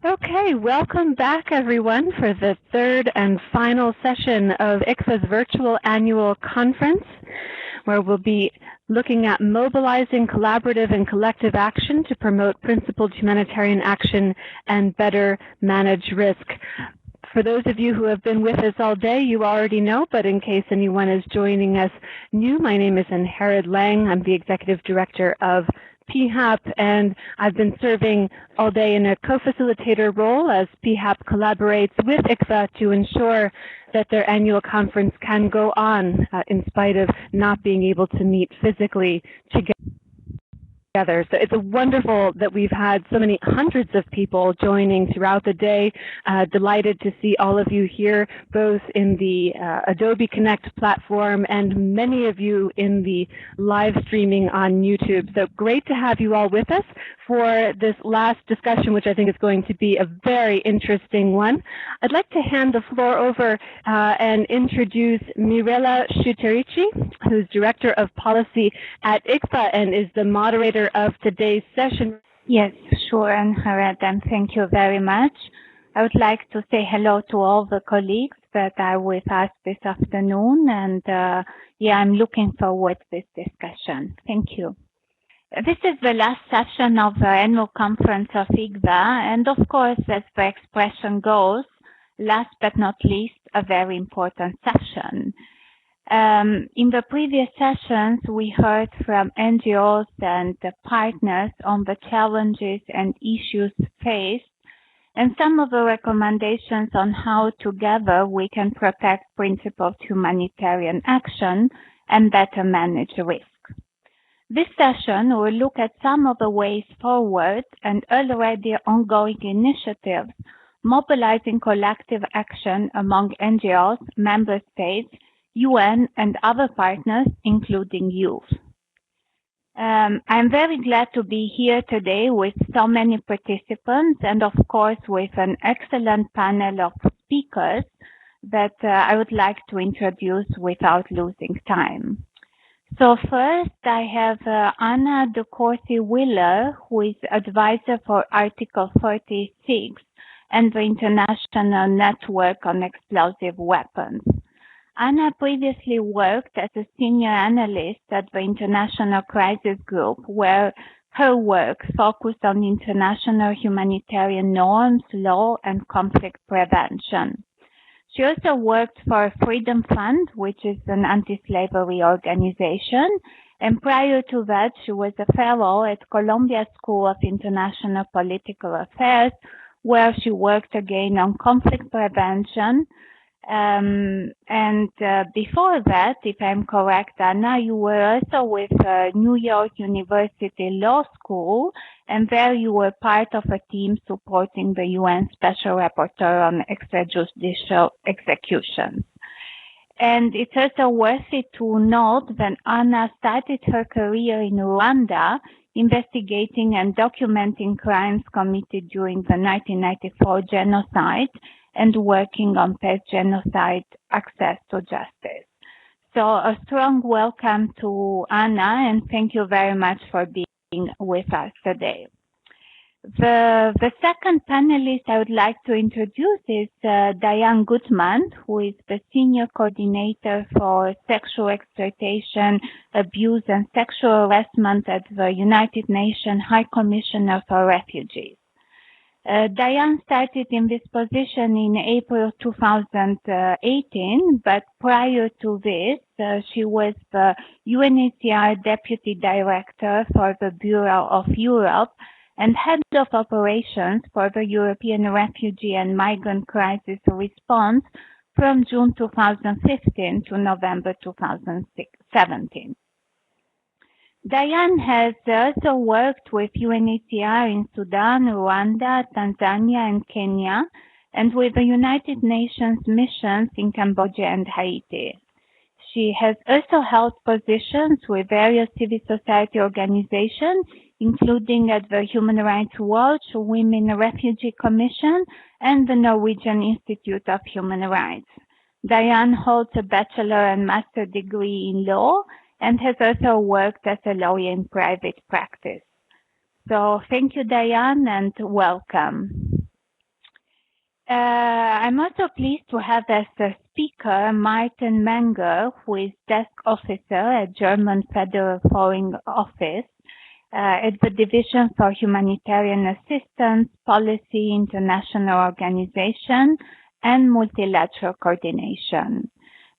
Okay, welcome back everyone for the third and final session of ICFA's virtual annual conference, where we'll be looking at mobilizing collaborative and collective action to promote principled humanitarian action and better manage risk. For those of you who have been with us all day, you already know, but in case anyone is joining us new, my name is Inherit Lang. I'm the Executive Director of PHAP, and I've been serving all day in a co-facilitator role as PHAP collaborates with ICFA to ensure that their annual conference can go on in spite of not being able to meet physically together. So it's wonderful that we've had so many hundreds of people joining throughout the day. Delighted to see all of you here, both in the Adobe Connect platform and many of you in the live streaming on YouTube. So great to have you all with us for this last discussion, which I think is going to be a very interesting one. I'd like to hand the floor over and introduce Mirella Schuterici, who's Director of Policy at ICFA and is the moderator of today's session. Yes, sure, Anharat, and thank you very much. I would like to say hello to all the colleagues that are with us this afternoon, and I'm looking forward to this discussion. Thank you. This is the last session of the annual conference of ICFA, and of course, as the expression goes, last but not least, a very important session. In the previous sessions, we heard from NGOs and partners on the challenges and issues faced and some of the recommendations on how together we can protect principled humanitarian action and better manage risk. This session will look at some of the ways forward and already ongoing initiatives mobilizing collective action among NGOs, member states, UN and other partners, including youth. I'm very glad to be here today with so many participants and of course with an excellent panel of speakers that I would like to introduce without losing time. So first I have Anna De Corsi-Wheeler, who is advisor for Article 36 and the International Network on Explosive Weapons. Anna previously worked as a senior analyst at the International Crisis Group, where her work focused on international humanitarian norms, law, and conflict prevention. She also worked for Freedom Fund, which is an anti-slavery organization, and prior to that, she was a fellow at Columbia School of International Political Affairs, where she worked again on conflict prevention. Before that, if I'm correct, Anna, you were also with New York University Law School, and there you were part of a team supporting the UN Special Rapporteur on extrajudicial executions. And it's also worthy to note that Anna started her career in Rwanda, investigating and documenting crimes committed during the 1994 genocide and working on post-genocide access to justice. So a strong welcome to Anna, and thank you very much for being with us today. The second panelist I would like to introduce is Diane Goodman, who is the Senior Coordinator for Sexual Exploitation, Abuse and Sexual Harassment at the United Nations High Commissioner for Refugees. Diane started in this position in April 2018, but prior to this, she was the UNHCR Deputy Director for the Bureau of Europe and Head of Operations for the European Refugee and Migrant Crisis Response from June 2015 to November 2017. Diane has also worked with UNHCR in Sudan, Rwanda, Tanzania, and Kenya, and with the United Nations missions in Cambodia and Haiti. She has also held positions with various civil society organizations, including at the Human Rights Watch, Women Refugee Commission, and the Norwegian Institute of Human Rights. Diane holds a bachelor and master degree in law and has also worked as a lawyer in private practice. So thank you, Diane, and welcome. I'm also pleased to have as a speaker Martin Menger, who is desk officer at German Federal Foreign Office at the Division for Humanitarian Assistance, Policy, International Organization, and Multilateral Coordination.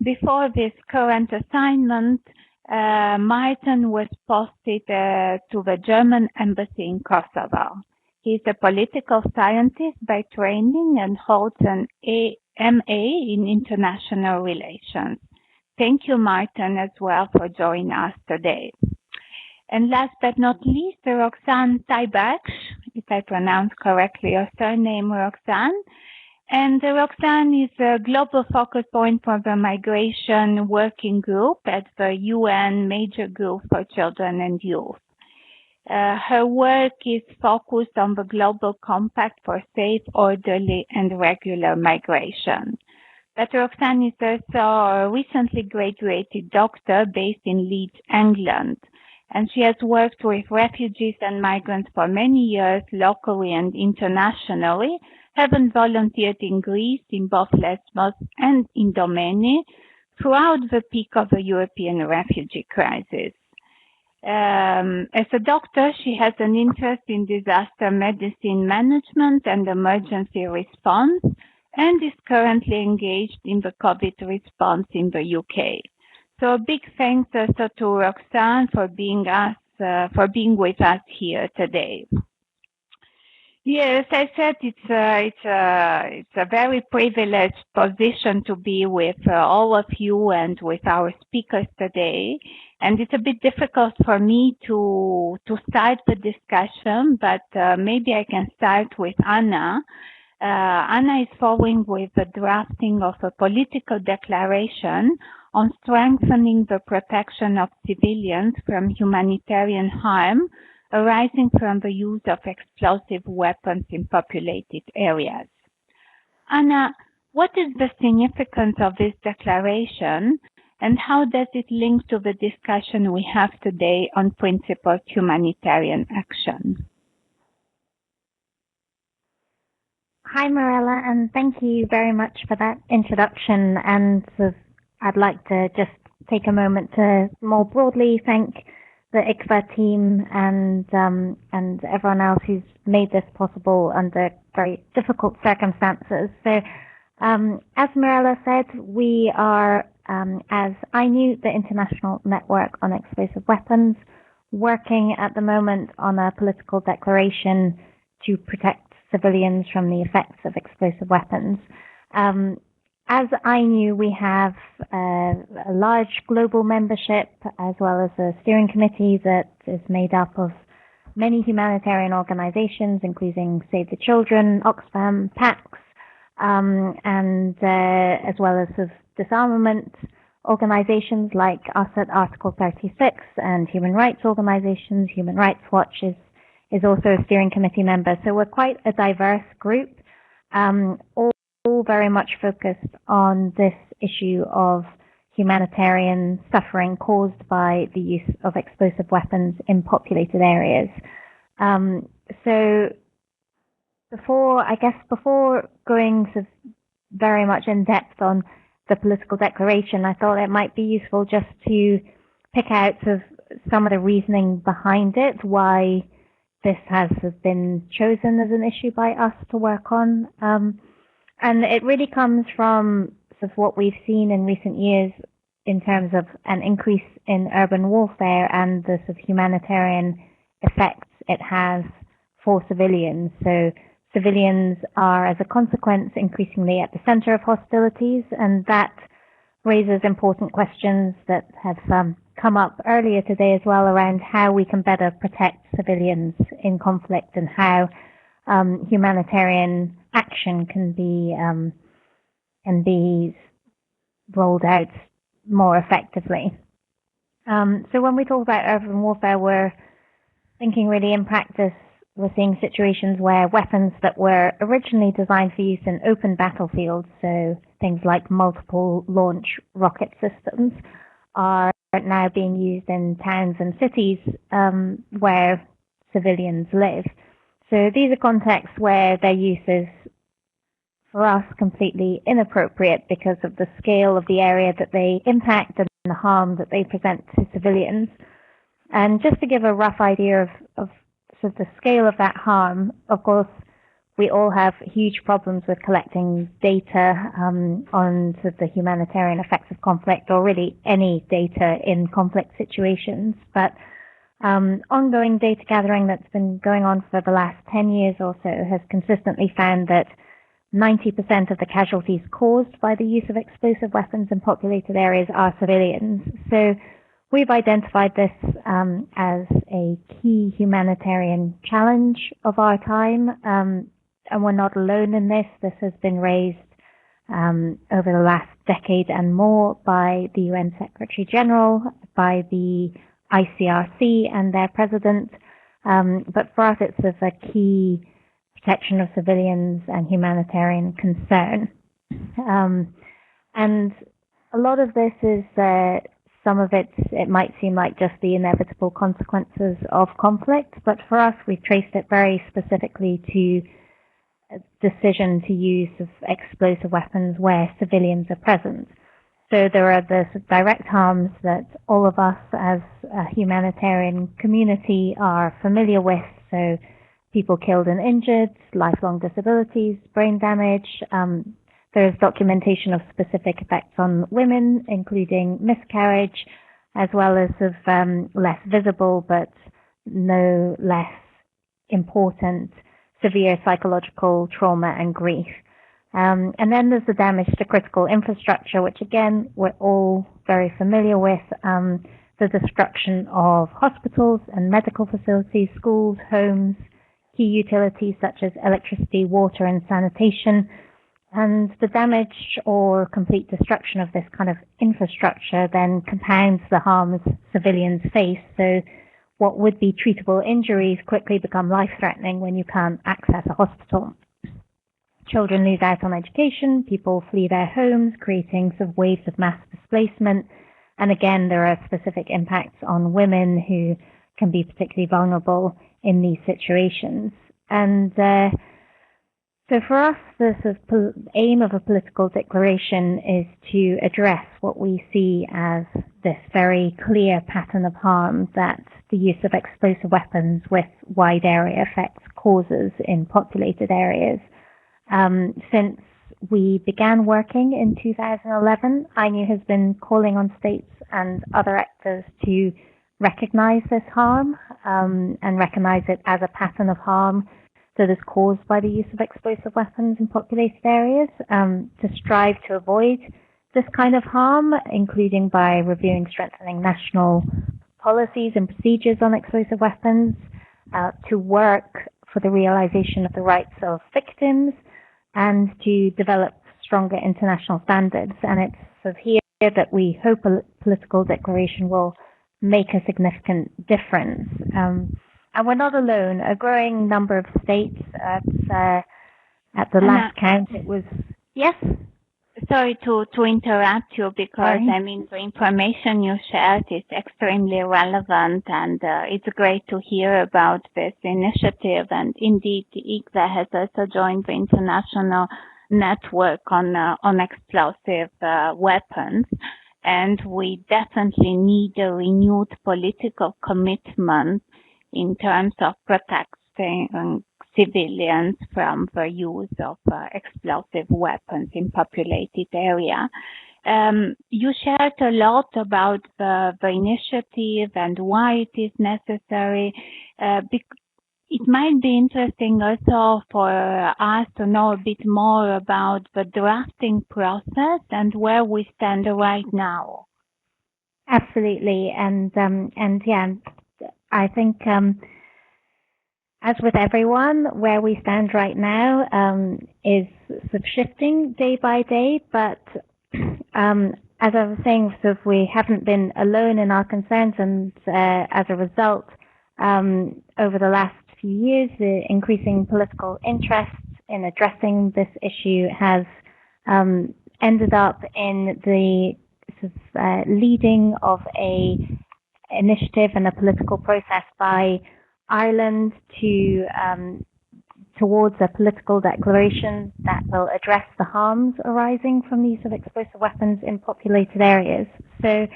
Before this current assignment, Martin was posted to the German Embassy in Kosovo. He's a political scientist by training and holds an MA in International Relations. Thank you, Martin, as well for joining us today. And last but not least, Roxanne Taibaksh, if I pronounce correctly your surname, Roxanne. And Roxanne is a global focus point for the Migration Working Group at the UN Major Group for Children and Youth. Her work is focused on the Global Compact for Safe, Orderly, and Regular Migration. But Roxanne is also a recently graduated doctor based in Leeds, England, and she has worked with refugees and migrants for many years, locally and internationally, having volunteered in Greece, in both Lesbos and in Domeni, throughout the peak of the European refugee crisis. As a doctor, she has an interest in disaster medicine management and emergency response, and is currently engaged in the COVID response in the UK. So a big thanks also to Roxanne for being with us here today. Yes, I said it's a very privileged position to be with all of you and with our speakers today. And it's a bit difficult for me to start the discussion, but maybe I can start with Anna. Anna is following with the drafting of a political declaration on strengthening the protection of civilians from humanitarian harm arising from the use of explosive weapons in populated areas. Anna, what is the significance of this declaration, and how does it link to the discussion we have today on principled humanitarian action? Hi, Mirella, and thank you very much for that introduction. And I'd like to just take a moment to more broadly thank the ICFA team and everyone else who's made this possible under very difficult circumstances. So, as Mirella said, we are, as INEW, the International Network on Explosive Weapons, working at the moment on a political declaration to protect civilians from the effects of explosive weapons. As INEW, we have a large global membership as well as a steering committee that is made up of many humanitarian organizations, including Save the Children, Oxfam, PAX, and as well as disarmament organizations like us at Article 36 and human rights organizations. Human Rights Watch is also a steering committee member. So we're quite a diverse group, all very much focused on this issue of humanitarian suffering caused by the use of explosive weapons in populated areas. So before going very much in depth on the political declaration, I thought it might be useful just to pick out some of the reasoning behind it, why this has been chosen as an issue by us to work on. And it really comes from what we've seen in recent years in terms of an increase in urban warfare and the humanitarian effects it has for civilians. So civilians are, as a consequence, increasingly at the center of hostilities, and that raises important questions that have come up earlier today as well around how we can better protect civilians in conflict and how humanitarian action can be rolled out more effectively. So when we talk about urban warfare, we're thinking really in practice, we're seeing situations where weapons that were originally designed for use in open battlefields, so things like multiple launch rocket systems, are now being used in towns and cities where civilians live. So these are contexts where their use is for us, completely inappropriate because of the scale of the area that they impact and the harm that they present to civilians. And just to give a rough idea of sort of the scale of that harm, of course, we all have huge problems with collecting data on sort of the humanitarian effects of conflict, or really any data in conflict situations. But ongoing data gathering that's been going on for the last 10 years or so has consistently found that 90% of the casualties caused by the use of explosive weapons in populated areas are civilians. So we've identified this as a key humanitarian challenge of our time, and we're not alone in this. This has been raised over the last decade and more by the UN Secretary General, by the ICRC and their president. But for us, it's of a key protection of civilians and humanitarian concern. And a lot of this is, some of it might seem like just the inevitable consequences of conflict, but for us, we've traced it very specifically to a decision to use of explosive weapons where civilians are present. So there are the direct harms that all of us as a humanitarian community are familiar with. So people killed and injured, lifelong disabilities, brain damage. There's documentation of specific effects on women, including miscarriage, as well as of less visible but no less important severe psychological trauma and grief. And then there's the damage to critical infrastructure, which again, we're all very familiar with. The destruction of hospitals and medical facilities, schools, homes, key utilities such as electricity, water, and sanitation. And the damage or complete destruction of this kind of infrastructure then compounds the harms civilians face. So what would be treatable injuries quickly become life-threatening when you can't access a hospital. Children lose out on education, people flee their homes, creating sort of waves of mass displacement. And again, there are specific impacts on women who can be particularly vulnerable in these situations. And so for us, the sort of aim of a political declaration is to address what we see as this very clear pattern of harm that the use of explosive weapons with wide area effects causes in populated areas. Since we began working in 2011, INU has been calling on states and other actors to recognize this harm and recognize it as a pattern of harm that is caused by the use of explosive weapons in populated areas, to strive to avoid this kind of harm, including by reviewing, strengthening national policies and procedures on explosive weapons, to work for the realization of the rights of victims, and to develop stronger international standards. And it's sort of here that we hope a political declaration will make a significant difference. And we're not alone. A growing number of states at the last count, it was, yes? Sorry to interrupt you, because Sorry. I mean, the information you shared is extremely relevant, and it's great to hear about this initiative. And indeed, ICSA has also joined the international network on explosive weapons. And we definitely need a renewed political commitment in terms of protecting civilians from the use of explosive weapons in populated area. You shared a lot about the initiative and why it is necessary. It might be interesting also for us to know a bit more about the drafting process and where we stand right now. Absolutely. And yeah, I think as with everyone, where we stand right now is sort of shifting day by day. But as I was saying, sort of we haven't been alone in our concerns, and as a result, over the last few years, the increasing political interest in addressing this issue has ended up in the sort of, leading of a initiative and a political process by Ireland to towards a political declaration that will address the harms arising from the use of explosive weapons in populated areas. So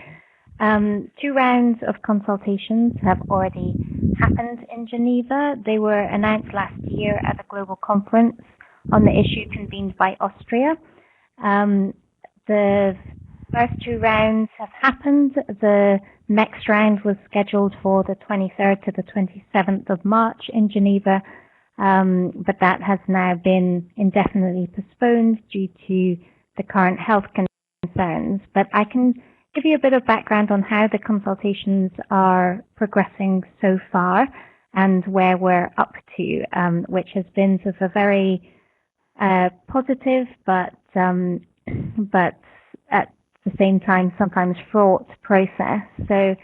2 rounds of consultations have already happened in Geneva. They were announced last year at a global conference on the issue convened by Austria. The first 2 rounds have happened. The next round was scheduled for the 23rd to the 27th of March in Geneva, but that has now been indefinitely postponed due to the current health concerns. But I can give you a bit of background on how the consultations are progressing so far and where we're up to, which has been sort of a very positive but at the same time sometimes fraught process. So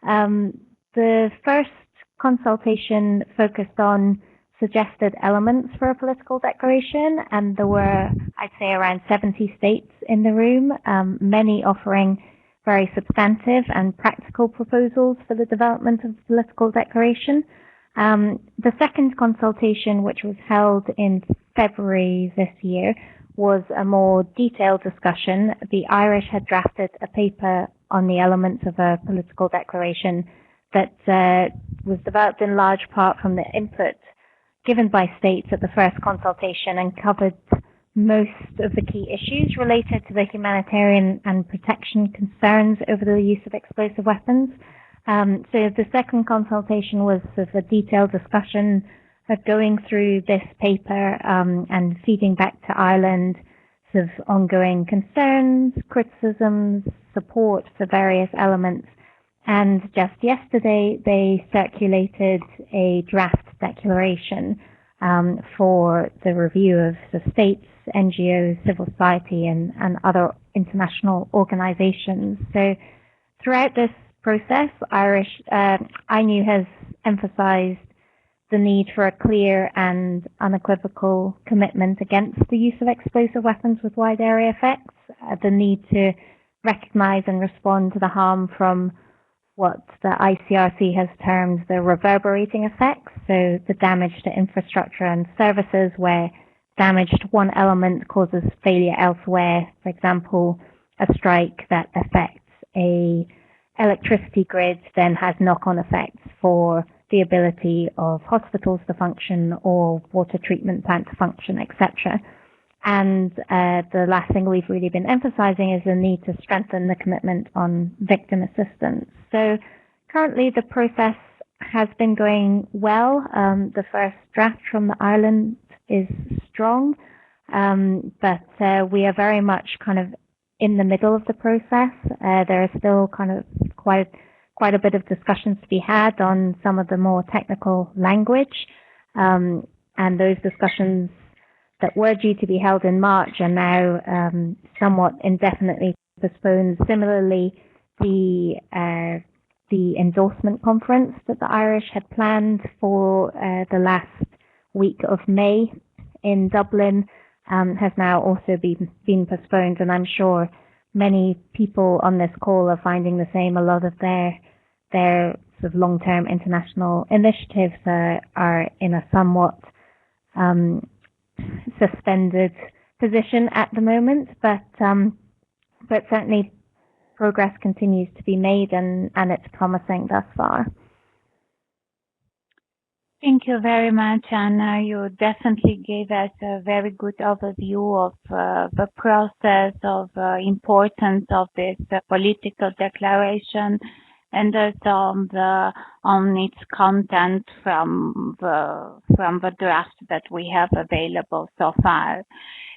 the first consultation focused on suggested elements for a political declaration, and there were, I'd say, around 70 states in the room, many offering very substantive and practical proposals for the development of the political declaration. The second consultation, which was held in February this year, was a more detailed discussion. The Irish had drafted a paper on the elements of a political declaration that was developed in large part from the input given by states at the first consultation and covered most of the key issues related to the humanitarian and protection concerns over the use of explosive weapons. So the second consultation was sort of a detailed discussion of going through this paper and feeding back to Ireland sort of ongoing concerns, criticisms, support for various elements. And just yesterday, they circulated a draft declaration for the review of the states, NGOs, civil society, and other international organizations. So throughout this process, INU has emphasized the need for a clear and unequivocal commitment against the use of explosive weapons with wide area effects, the need to recognize and respond to the harm from what the ICRC has termed the reverberating effects, so the damage to infrastructure and services where damage to one element causes failure elsewhere. For example, a strike that affects a electricity grid then has knock-on effects for the ability of hospitals to function or water treatment plant to function, etc. And the last thing we've really been emphasizing is the need to strengthen the commitment on victim assistance. So currently the process has been going well. The first draft from the Ireland is strong, but we are very much kind of in the middle of the process. There is still kind of quite a bit of discussions to be had on some of the more technical language, and those discussions that were due to be held in March are now somewhat indefinitely postponed. Similarly, the endorsement conference that the Irish had planned for the last week of May in Dublin has now also been postponed, and I'm sure many people on this call are finding the same. A lot of their sort of long-term international initiatives are in a somewhat suspended position at the moment, but certainly progress continues to be made, and it's promising thus far. Thank you very much, Anna. You definitely gave us a very good overview of the process, of importance of this political declaration, and also on its content from the draft that we have available so far.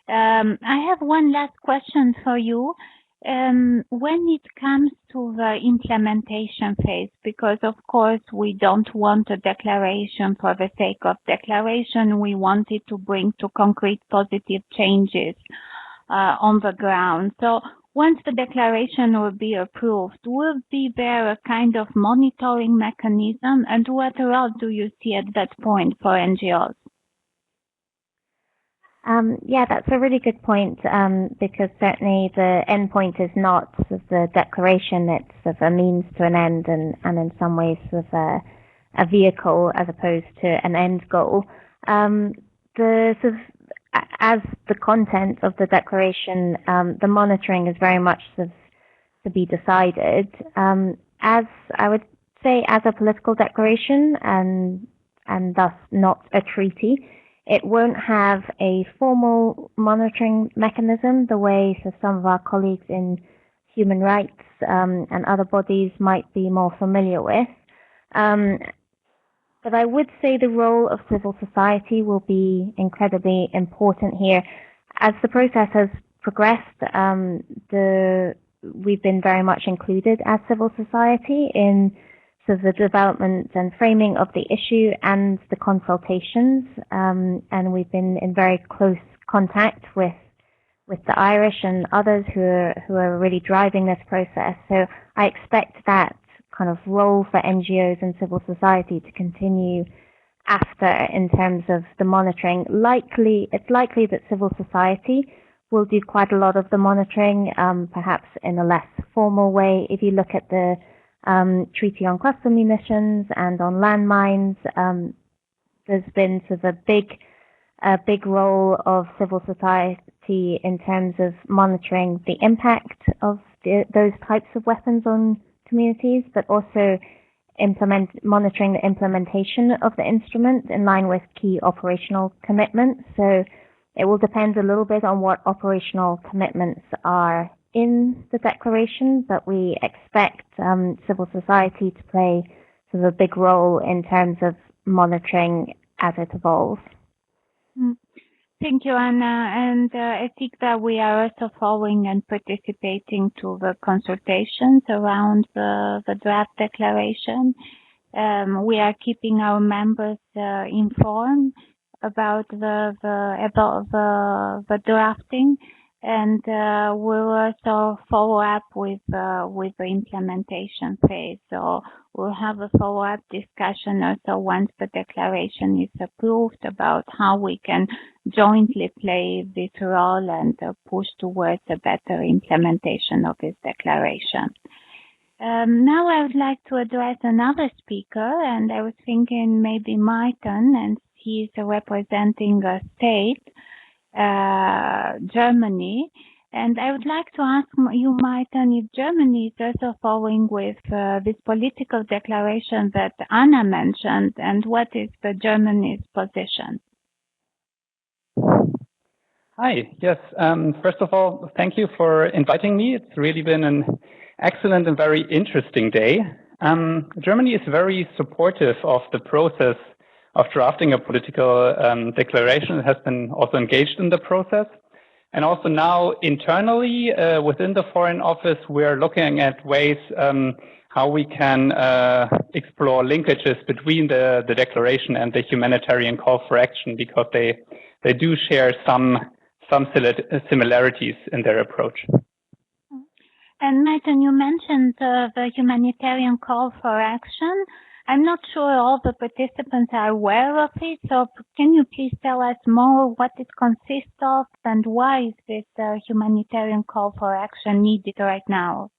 I have one last question for you. When it comes to the implementation phase, because of course we don't want a declaration for the sake of declaration, we want it to bring to concrete positive changes on the ground. So once the declaration will be approved, will be there a kind of monitoring mechanism, and what role do you see at that point for NGOs? Yeah, that's a really good point, because certainly the end point is not sort of the declaration, it's sort of a means to an end, and in some ways sort of a vehicle as opposed to an end goal. as the content of the declaration, the monitoring is very much to be decided. As I would say, as a political declaration and thus not a treaty, it won't have a formal monitoring mechanism the way some of our colleagues in human rights and other bodies might be more familiar with. But I would say the role of civil society will be incredibly important here. As the process has progressed, we've been very much included as civil society in the development and framing of the issue and the consultations, and we've been in very close contact with the Irish and others who are really driving this process. So I expect that kind of role for NGOs and civil society to continue after in terms of the monitoring. It's likely that civil society will do quite a lot of the monitoring, perhaps in a less formal way. If you look at the Treaty on Cluster Munitions and on landmines, there's been sort of a big role of civil society in terms of monitoring the impact of those types of weapons on communities, but also monitoring the implementation of the instrument in line with key operational commitments. So it will depend a little bit on what operational commitments are in the declaration, but we expect civil society to play sort of a big role in terms of monitoring as it evolves. Thank you, Anna. And I think that we are also following and participating to the consultations around the draft declaration. We are keeping our members informed about the drafting, and we'll also follow up with the implementation phase. So we'll have a follow-up discussion also once the declaration is approved about how we can jointly play this role and push towards a better implementation of this declaration. Now I would like to address another speaker, and I was thinking maybe Martin, and he's representing a state, Germany. And I would like to ask you, Martin, if Germany is also following with this political declaration that Anna mentioned, and what is the Germany's position? Hi, yes. First of all, thank you for inviting me. It's really been an excellent and very interesting day. Germany is very supportive of the process of drafting a political declaration. It has been also engaged in the process. And also now internally within the Foreign Office, we're looking at ways how we can explore linkages between the declaration and the humanitarian call for action, because they do share some similarities in their approach. And Martin, you mentioned the humanitarian call for action. I'm not sure all the participants are aware of it, so can you please tell us more what it consists of and why is this humanitarian call for action needed right now?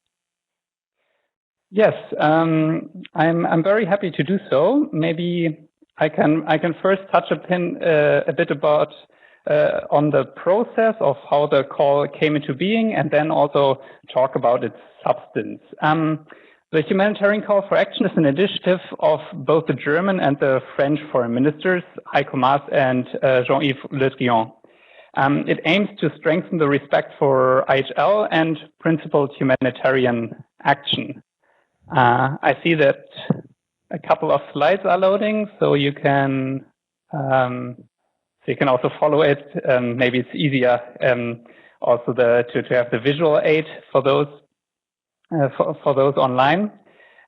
Yes, I'm very happy to do so. Maybe I can first touch a bit about on the process of how the call came into being, and then also talk about its substance. The humanitarian call for action is an initiative of both the German and the French foreign ministers, Heiko Maas and Jean-Yves Le Drian. It aims to strengthen the respect for IHL and principled humanitarian action. I see that a couple of slides are loading, so you can also follow it. Maybe it's easier also to have the visual aid for those online.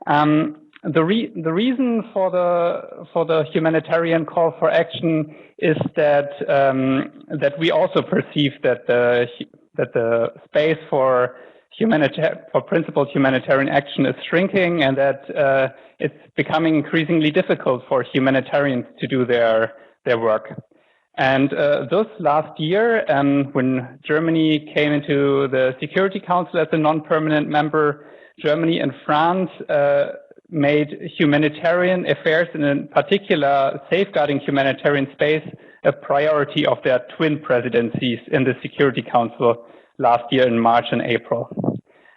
The reason for the humanitarian call for action is that we also perceive that the space for principled humanitarian action is shrinking, and that it's becoming increasingly difficult for humanitarians to do their work. And thus last year, when Germany came into the Security Council as a non-permanent member, Germany and France made humanitarian affairs, and in particular safeguarding humanitarian space, a priority of their twin presidencies in the Security Council last year in March and April.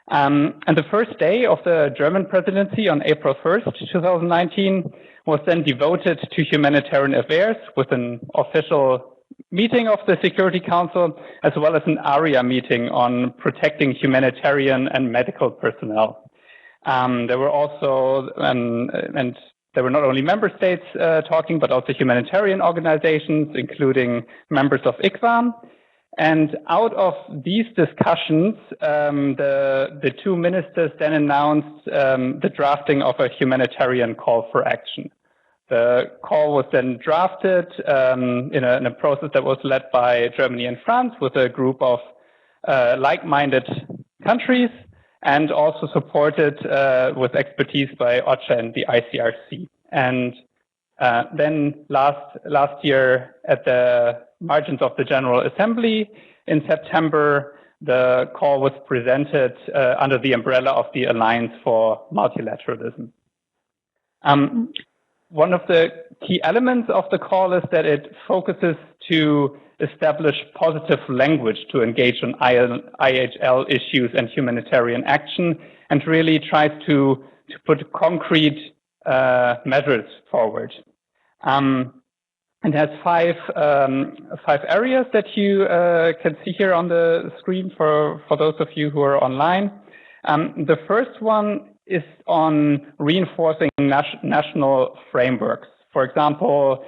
And the first day of the German presidency on April 1st, 2019, was then devoted to humanitarian affairs with an official meeting of the Security Council, as well as an ARIA meeting on protecting humanitarian and medical personnel. There were also, and there were not only member states talking, but also humanitarian organizations, including members of ICFA. And out of these discussions, the two ministers then announced the drafting of a humanitarian call for action. The call was then drafted in a process that was led by Germany and France with a group of like-minded countries, and also supported with expertise by OCHA and the ICRC. And then last year at the margins of the General Assembly in September, the call was presented under the umbrella of the Alliance for Multilateralism. One of the key elements of the call is that it focuses to establish positive language to engage on IHL issues and humanitarian action, and really tries to put concrete measures forward. It has five areas that you can see here on the screen for those of you who are online. The first one is on reinforcing national frameworks. For example,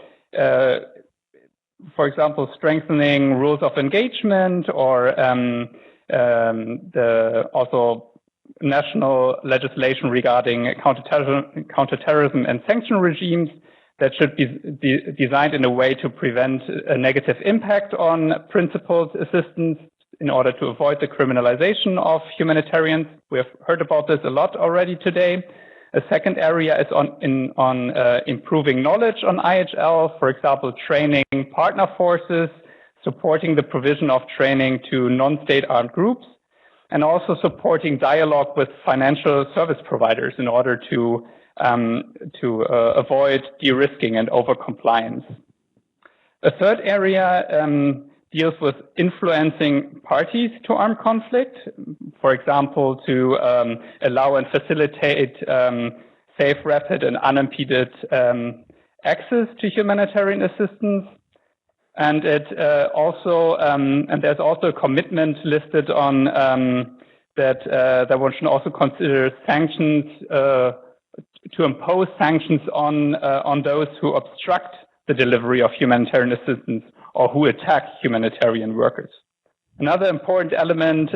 strengthening rules of engagement, or also national legislation regarding counterterrorism and sanction regimes that should be designed in a way to prevent a negative impact on principled assistance in order to avoid the criminalization of humanitarians. We have heard about this a lot already today. A second area is on improving knowledge on IHL, for example, training partner forces, supporting the provision of training to non-state armed groups, and also supporting dialogue with financial service providers in order to avoid de-risking and over-compliance. A third area deals with influencing parties to armed conflict, for example, to allow and facilitate safe, rapid, and unimpeded access to humanitarian assistance. And it and there's also a commitment listed on that one should also consider sanctions to impose sanctions on those who obstruct the delivery of humanitarian assistance or who attack humanitarian workers. Another important element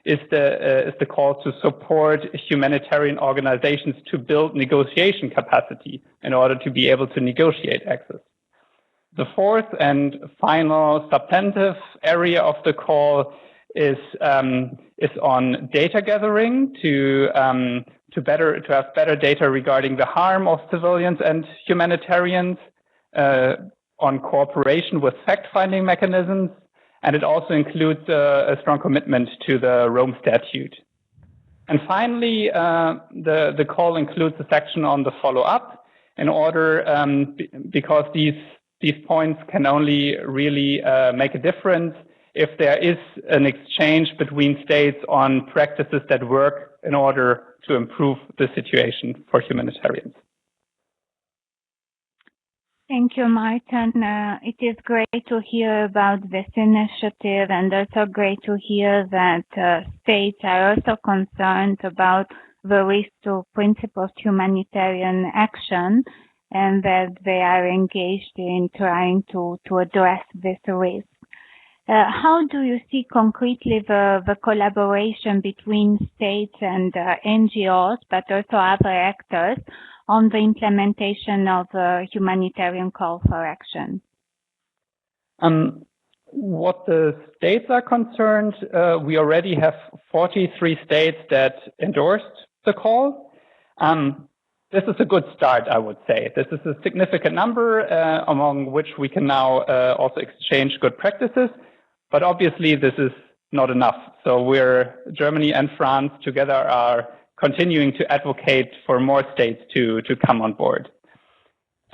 is the call to support humanitarian organizations to build negotiation capacity in order to be able to negotiate access. The fourth and final substantive area of the call is on data gathering to have better data regarding the harm of civilians and humanitarians, on cooperation with fact-finding mechanisms, and it also includes a strong commitment to the Rome Statute. And finally, the call includes a section on the follow-up in order, because these points can only really make a difference if there is an exchange between states on practices that work in order to improve the situation for humanitarians. Thank you, Martin. It is great to hear about this initiative, and also great to hear that states are also concerned about the risk to principled humanitarian action, and that they are engaged in trying to address this risk. How do you see concretely the collaboration between states and NGOs, but also other actors, on the implementation of a humanitarian call for action? What the states are concerned, we already have 43 states that endorsed the call. This is a good start, I would say. This is a significant number among which we can now also exchange good practices, but obviously this is not enough. So Germany and France together are continuing to advocate for more states to come on board.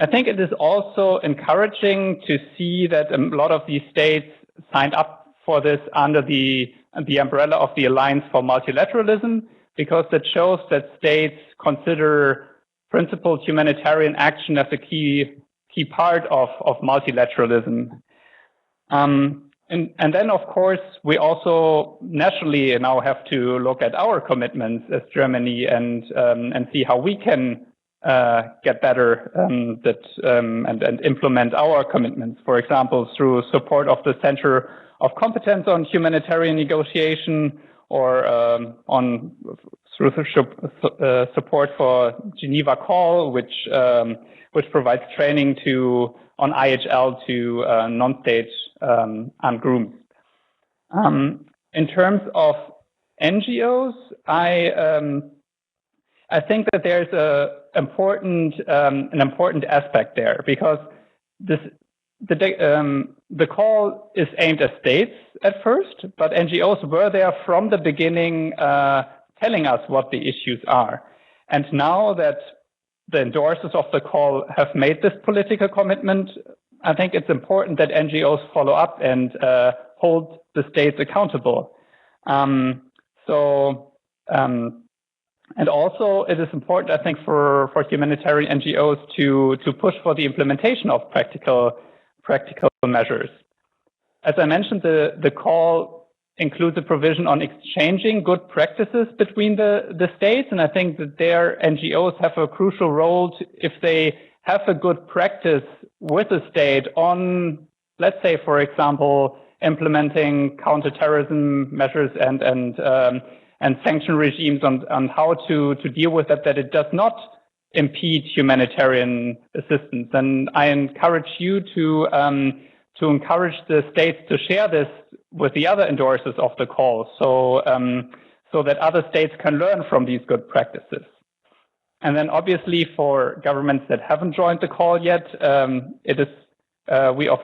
I think it is also encouraging to see that a lot of these states signed up for this under the umbrella of the Alliance for Multilateralism, because that shows that states consider principled humanitarian action as a key part of multilateralism. And then, of course, we also nationally now have to look at our commitments as Germany and see how we can get better and implement our commitments. For example, through support of the Center of Competence on Humanitarian Negotiation, or through support for Geneva Call, which provides training on IHL to non-state armed groups. In terms of NGOs, I think that there's an important aspect there, because the call is aimed at states at first, but NGOs were there from the beginning, telling us what the issues are. And now that the endorsers of the call have made this political commitment, I think it's important that NGOs follow up and hold the states accountable. And also, it is important, I think, for humanitarian NGOs to push for the implementation of practical measures. As I mentioned, the call includes a provision on exchanging good practices between the states, and I think that their NGOs have a crucial role if they have a good practice with the state on, let's say, for example, implementing counterterrorism measures and sanction regimes on how to deal with that it does not impede humanitarian assistance. And I encourage you to encourage the states to share this with the other endorsers of the call, so that other states can learn from these good practices. And then obviously for governments that haven't joined the call yet, we of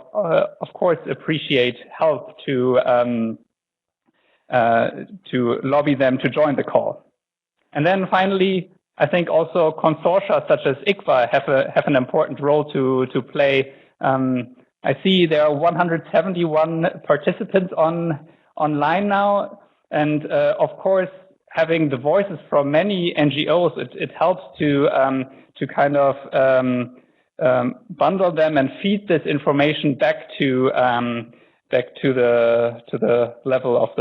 course appreciate help to lobby them to join the call. And then finally, I think also consortia such as ICFA have an important role to play. I see there are 171 participants online now, and of course, having the voices from many NGOs, it helps to kind of bundle them and feed this information back to the level of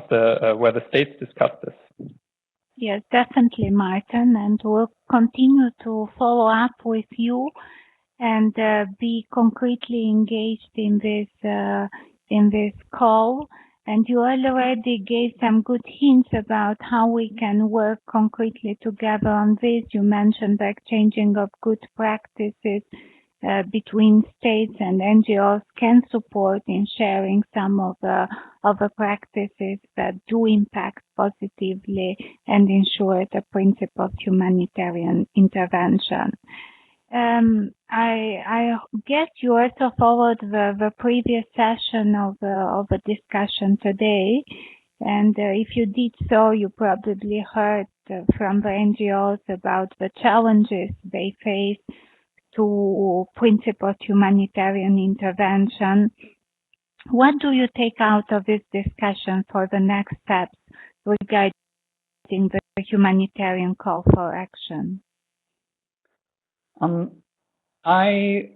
the where the states discuss this. Yes, definitely, Martin, and we'll continue to follow up with you and be concretely engaged in this call. And you already gave some good hints about how we can work concretely together on this. You mentioned the exchanging of good practices between states, and NGOs can support in sharing some of the practices that do impact positively and ensure the principle of humanitarian intervention. I guess you also followed the previous session of the discussion today, and if you did so, you probably heard from the NGOs about the challenges they face to principled humanitarian intervention. What do you take out of this discussion for the next steps regarding the humanitarian call for action? I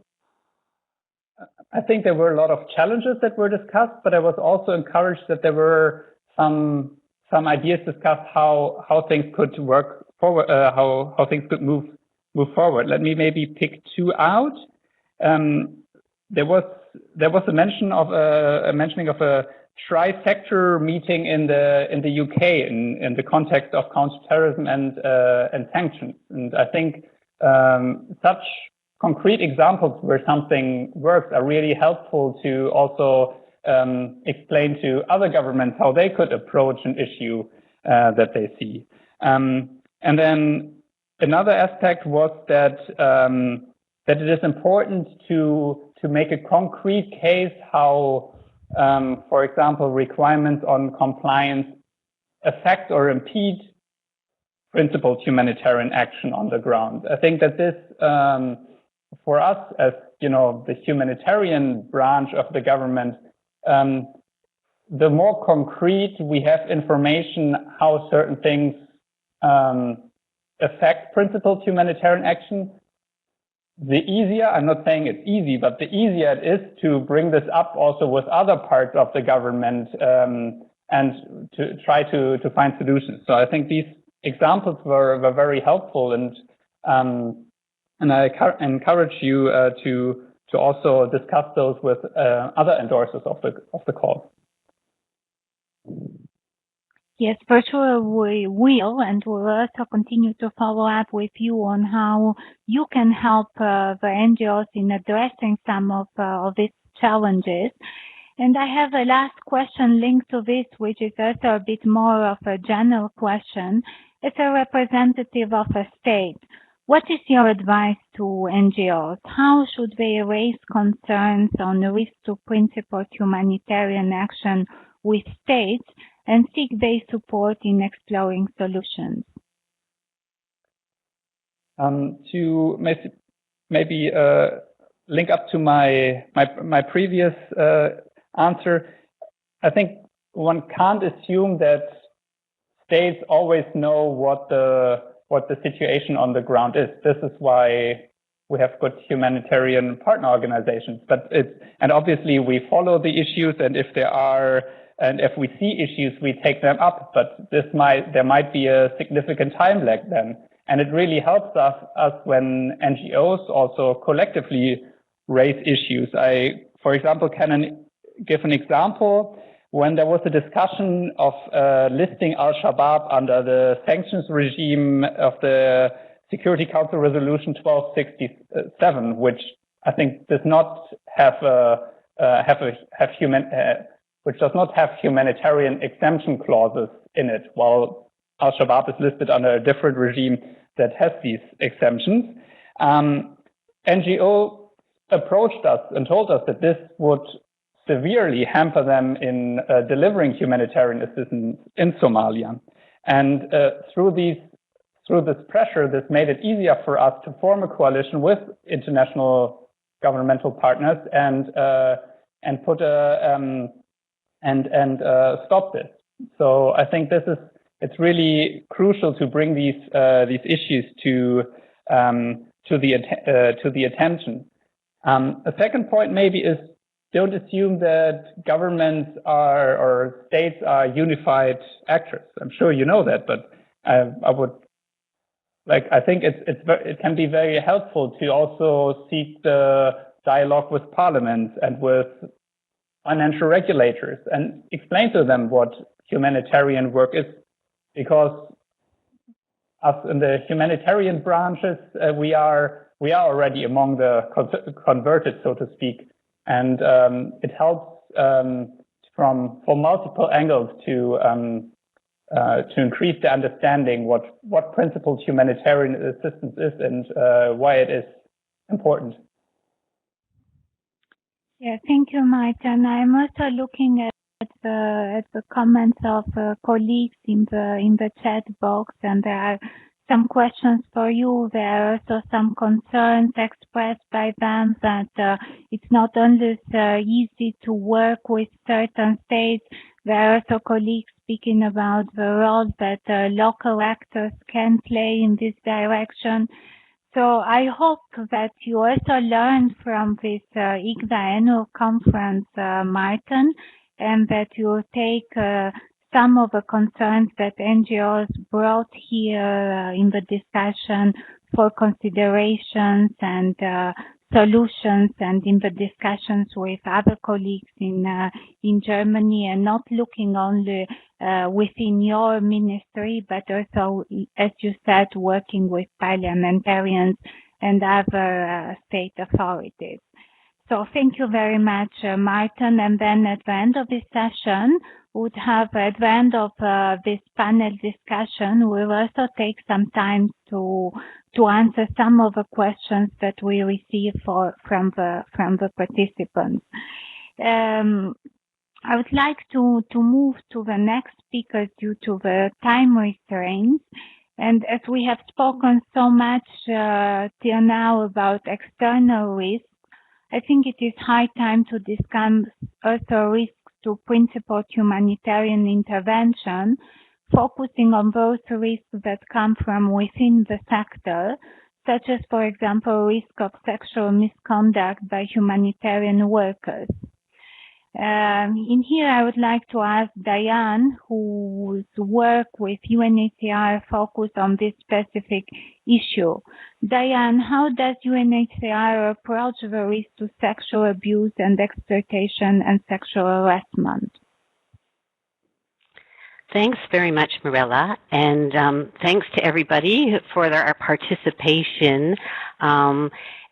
think there were a lot of challenges that were discussed, but I was also encouraged that there were some ideas discussed how things could work forward, how things could move forward. Let me maybe pick two out. There was a mentioning of a tri-sector meeting in the UK in the context of counterterrorism and sanctions, and I think such concrete examples where something works are really helpful to also explain to other governments how they could approach an issue that they see. And then another aspect was that it is important to make a concrete case how, for example, requirements on compliance affect or impede principled humanitarian action on the ground. I think that this for us as, the humanitarian branch of the government, the more concrete we have information how certain things affect principled humanitarian action, the easier, I'm not saying it's easy, but the easier it is to bring this up also with other parts of the government and to try to find solutions. So I think these examples were very helpful, and I encourage you to also discuss those with other endorsers of the call. Yes, for sure we will, and we'll also continue to follow up with you on how you can help the NGOs in addressing some of these challenges. And I have a last question linked to this, which is also a bit more of a general question. As a representative of a state, what is your advice to NGOs? How should they raise concerns on the risk to principled humanitarian action with states and seek their support in exploring solutions? To maybe link up to my previous answer, I think one can't assume that states always know what the situation on the ground is. This is why we have good humanitarian partner organizations. And obviously we follow the issues, and if we see issues, we take them up. But there might be a significant time lag then, and it really helps us when NGOs also collectively raise issues. I, for example, can give an example. When there was a discussion of listing Al-Shabaab under the sanctions regime of the Security Council Resolution 1267, which I think does not have which does not have humanitarian exemption clauses in it, while Al-Shabaab is listed under a different regime that has these exemptions. NGO approached us and told us that this would severely hamper them in delivering humanitarian assistance in Somalia. And through this pressure, this made it easier for us to form a coalition with international governmental partners and put stop this. So I think it's really crucial to bring these issues to the attention. A second point maybe is, don't assume that governments or states are unified actors. I'm sure you know that, but I think it can be very helpful to also seek the dialogue with parliaments and with financial regulators and explain to them what humanitarian work is, because us in the humanitarian branches, we are already among the converted, so to speak. And it helps from multiple angles to increase the understanding what principled humanitarian assistance is and why it is important. Yeah, thank you, Martin. I'm also looking at the comments of colleagues in the chat box, and there are some questions for you. There are also some concerns expressed by them that it's not only easy to work with certain states. There are also colleagues speaking about the role that local actors can play in this direction. So I hope that you also learn from this ICDA annual conference, Martin, and that you take some of the concerns that NGOs brought here in the discussion for considerations and solutions, and in the discussions with other colleagues in Germany, and not looking only within your ministry, but also, as you said, working with parliamentarians and other state authorities. So thank you very much, Martin. And then at the end of this session, would have at the end of this panel discussion, we'll also take some time to answer some of the questions that we receive from the participants. I would like to move to the next speaker due to the time restraints. And as we have spoken so much till now about external risks, I think it is high time to discuss also risks to principled humanitarian intervention, focusing on those risks that come from within the sector, such as, for example, risk of sexual misconduct by humanitarian workers. In here, I would like to ask Diane, whose work with UNHCR focus on this specific issue. Diane, how does UNHCR approach the risk to sexual abuse and exploitation and sexual harassment? Thanks very much, Mirella, and thanks to everybody for their participation.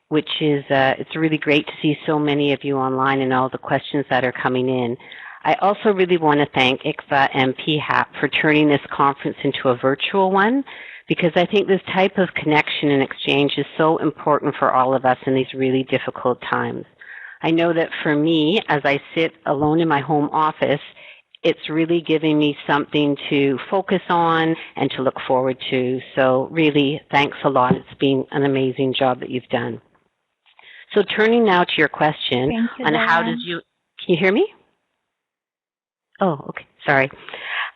Which is, it's really great to see so many of you online and all the questions that are coming in. I also really want to thank ICFA and PHAP for turning this conference into a virtual one, because I think this type of connection and exchange is so important for all of us in these really difficult times. I know that for me, as I sit alone in my home office, it's really giving me something to focus on and to look forward to. So really, thanks a lot. It's been an amazing job that you've done. So turning now to your question on how does you, can you hear me? Oh, okay, sorry.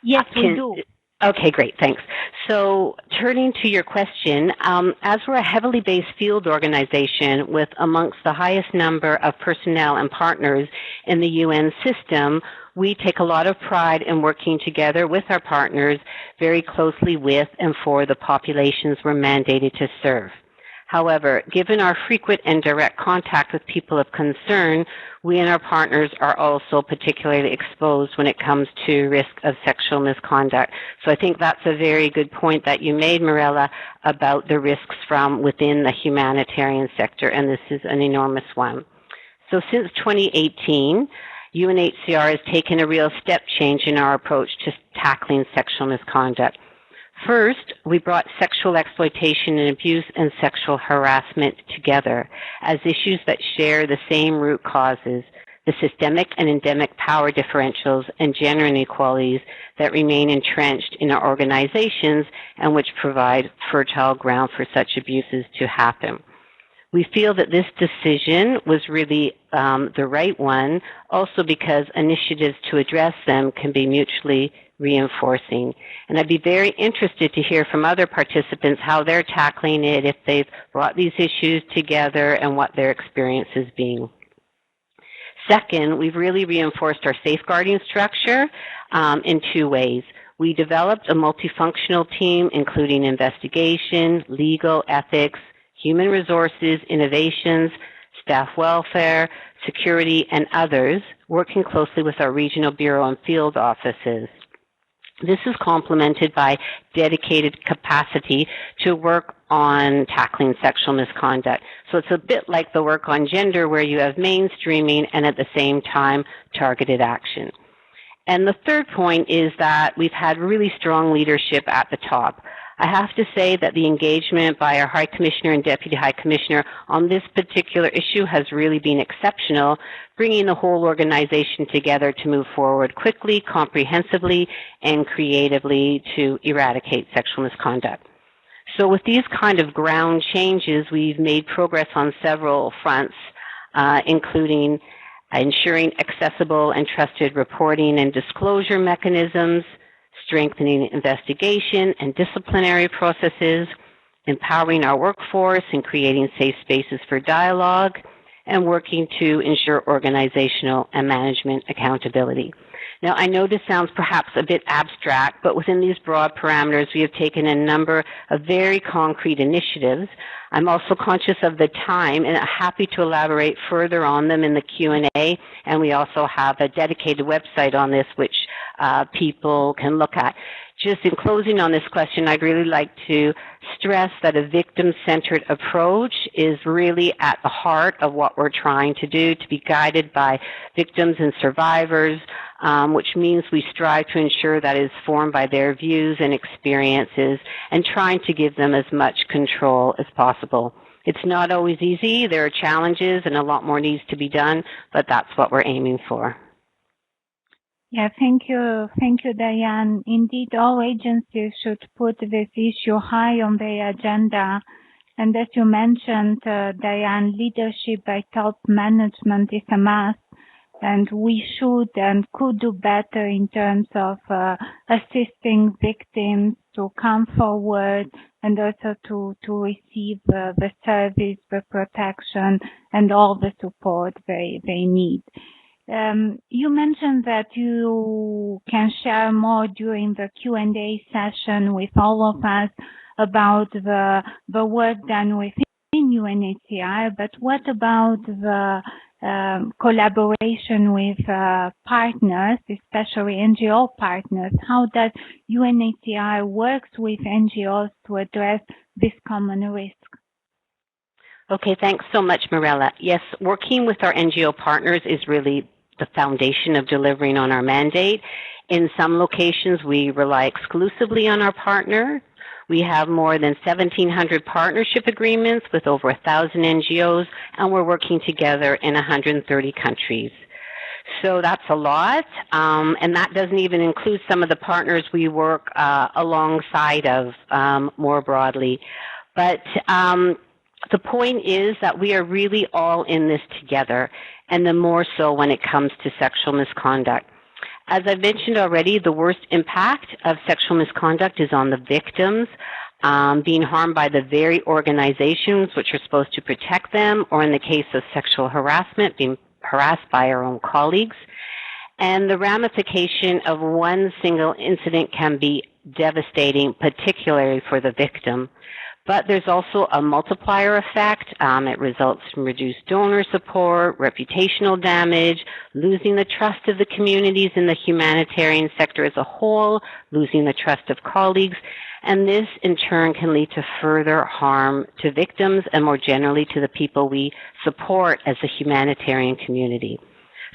Yes, we do. Okay, great, thanks. So turning to your question, as we're a heavily based field organization with amongst the highest number of personnel and partners in the UN system, we take a lot of pride in working together with our partners very closely with and for the populations we're mandated to serve. However, given our frequent and direct contact with people of concern, we and our partners are also particularly exposed when it comes to risk of sexual misconduct. So I think that's a very good point that you made, Mirella, about the risks from within the humanitarian sector, and this is an enormous one. So since 2018, UNHCR has taken a real step change in our approach to tackling sexual misconduct. First, we brought sexual exploitation and abuse and sexual harassment together as issues that share the same root causes, the systemic and endemic power differentials and gender inequalities that remain entrenched in our organizations and which provide fertile ground for such abuses to happen. We feel that this decision was really the right one, also because initiatives to address them can be mutually reinforcing. And I'd be very interested to hear from other participants how they're tackling it, if they've brought these issues together and what their experience has been. Second, we've really reinforced our safeguarding structure in two ways. We developed a multifunctional team, including investigation, legal, ethics, human resources, innovations, staff welfare, security, and others, working closely with our regional bureau and field offices. This is complemented by dedicated capacity to work on tackling sexual misconduct. So it's a bit like the work on gender, where you have mainstreaming and at the same time targeted action. And the third point is that we've had really strong leadership at the top. I have to say that the engagement by our High Commissioner and Deputy High Commissioner on this particular issue has really been exceptional, bringing the whole organization together to move forward quickly, comprehensively, and creatively to eradicate sexual misconduct. So with these kind of ground changes, we've made progress on several fronts, including ensuring accessible and trusted reporting and disclosure mechanisms, strengthening investigation and disciplinary processes, empowering our workforce and creating safe spaces for dialogue, and working to ensure organizational and management accountability. Now, I know this sounds perhaps a bit abstract, but within these broad parameters, we have taken a number of very concrete initiatives. I'm also conscious of the time and happy to elaborate further on them in the Q&A, and we also have a dedicated website on this which people can look at. Just in closing on this question, I'd really like to stress that a victim-centered approach is really at the heart of what we're trying to do, to be guided by victims and survivors, which means we strive to ensure that is formed by their views and experiences and trying to give them as much control as possible. It's not always easy. There are challenges and a lot more needs to be done, but that's what we're aiming for. Yeah, thank you, Diane. Indeed, all agencies should put this issue high on their agenda. And as you mentioned, Diane, leadership by top management is a must. And we should and could do better in terms of assisting victims to come forward and also to receive the service, the protection, and all the support they need. You mentioned that you can share more during the Q&A session with all of us about the work done within UNHCR, but what about the collaboration with partners, especially NGO partners? How does UNHCR works with NGOs to address this common risk? Okay, thanks so much, Mirella. Yes, working with our NGO partners is really the foundation of delivering on our mandate. In some locations, we rely exclusively on our partner. We have more than 1,700 partnership agreements with over 1,000 NGOs, and we're working together in 130 countries. So that's a lot, and that doesn't even include some of the partners we work alongside of more broadly. But the point is that we are really all in this together, and the more so when it comes to sexual misconduct. As I've mentioned already, the worst impact of sexual misconduct is on the victims, being harmed by the very organizations which are supposed to protect them, or in the case of sexual harassment, being harassed by our own colleagues. And the ramification of one single incident can be devastating, particularly for the victim. But there's also a multiplier effect. It results in reduced donor support, reputational damage, losing the trust of the communities in the humanitarian sector as a whole, losing the trust of colleagues, and this in turn can lead to further harm to victims and more generally to the people we support as a humanitarian community.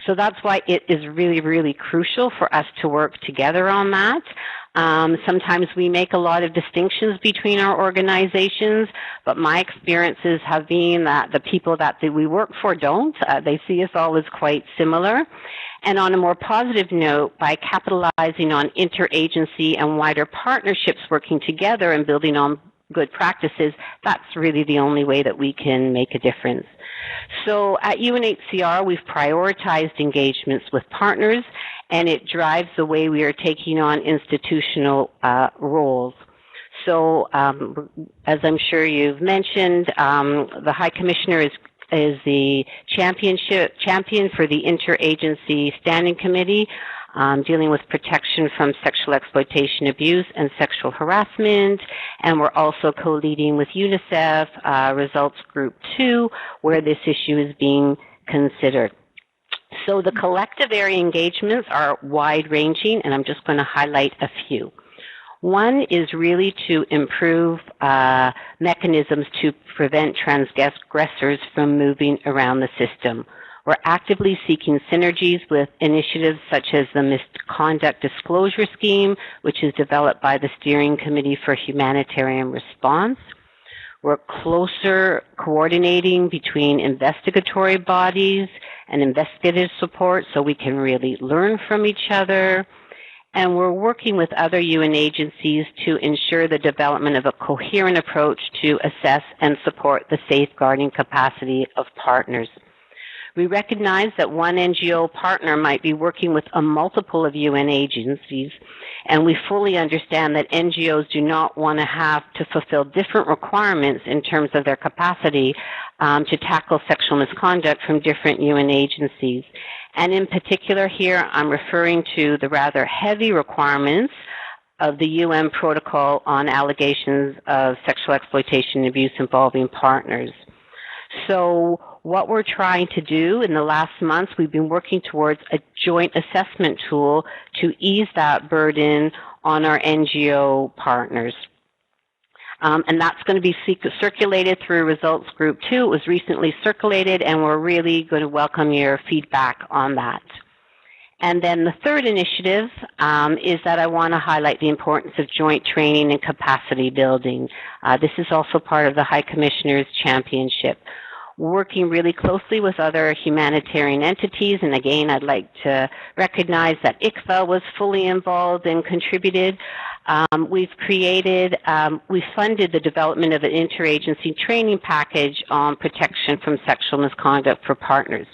So that's why it is really, really crucial for us to work together on that. Sometimes we make a lot of distinctions between our organizations, but my experiences have been that the people that we work for don't. They see us all as quite similar. And on a more positive note, by capitalizing on interagency and wider partnerships working together and building on good practices, that's really the only way that we can make a difference. So at UNHCR, we've prioritized engagements with partners, and it drives the way we are taking on institutional roles. So as I'm sure you've mentioned, the High Commissioner is the champion for the Interagency Standing Committee, dealing with protection from sexual exploitation, abuse, and sexual harassment. And we're also co-leading with UNICEF Results Group 2, where this issue is being considered. So the collective area engagements are wide-ranging, and I'm just going to highlight a few. One is really to improve mechanisms to prevent transgressors from moving around the system. We're actively seeking synergies with initiatives such as the Misconduct Disclosure Scheme, which is developed by the Steering Committee for Humanitarian Response. We're closer coordinating between investigatory bodies and investigative support so we can really learn from each other. And we're working with other UN agencies to ensure the development of a coherent approach to assess and support the safeguarding capacity of partners. We recognize that one NGO partner might be working with a multiple of UN agencies, and we fully understand that NGOs do not want to have to fulfill different requirements in terms of their capacity to tackle sexual misconduct from different UN agencies. And in particular here, I'm referring to the rather heavy requirements of the UN Protocol on allegations of sexual exploitation and abuse involving partners. So what we're trying to do in the last months, we've been working towards a joint assessment tool to ease that burden on our NGO partners. And that's going to be circulated through Results Group 2. It was recently circulated, and we're really going to welcome your feedback on that. And then the third initiative is that I want to highlight the importance of joint training and capacity building. This is also part of the High Commissioner's championship. working really closely with other humanitarian entities. And again, I'd like to recognize that ICFA was fully involved and contributed. We've funded the development of an interagency training package on protection from sexual misconduct for partners.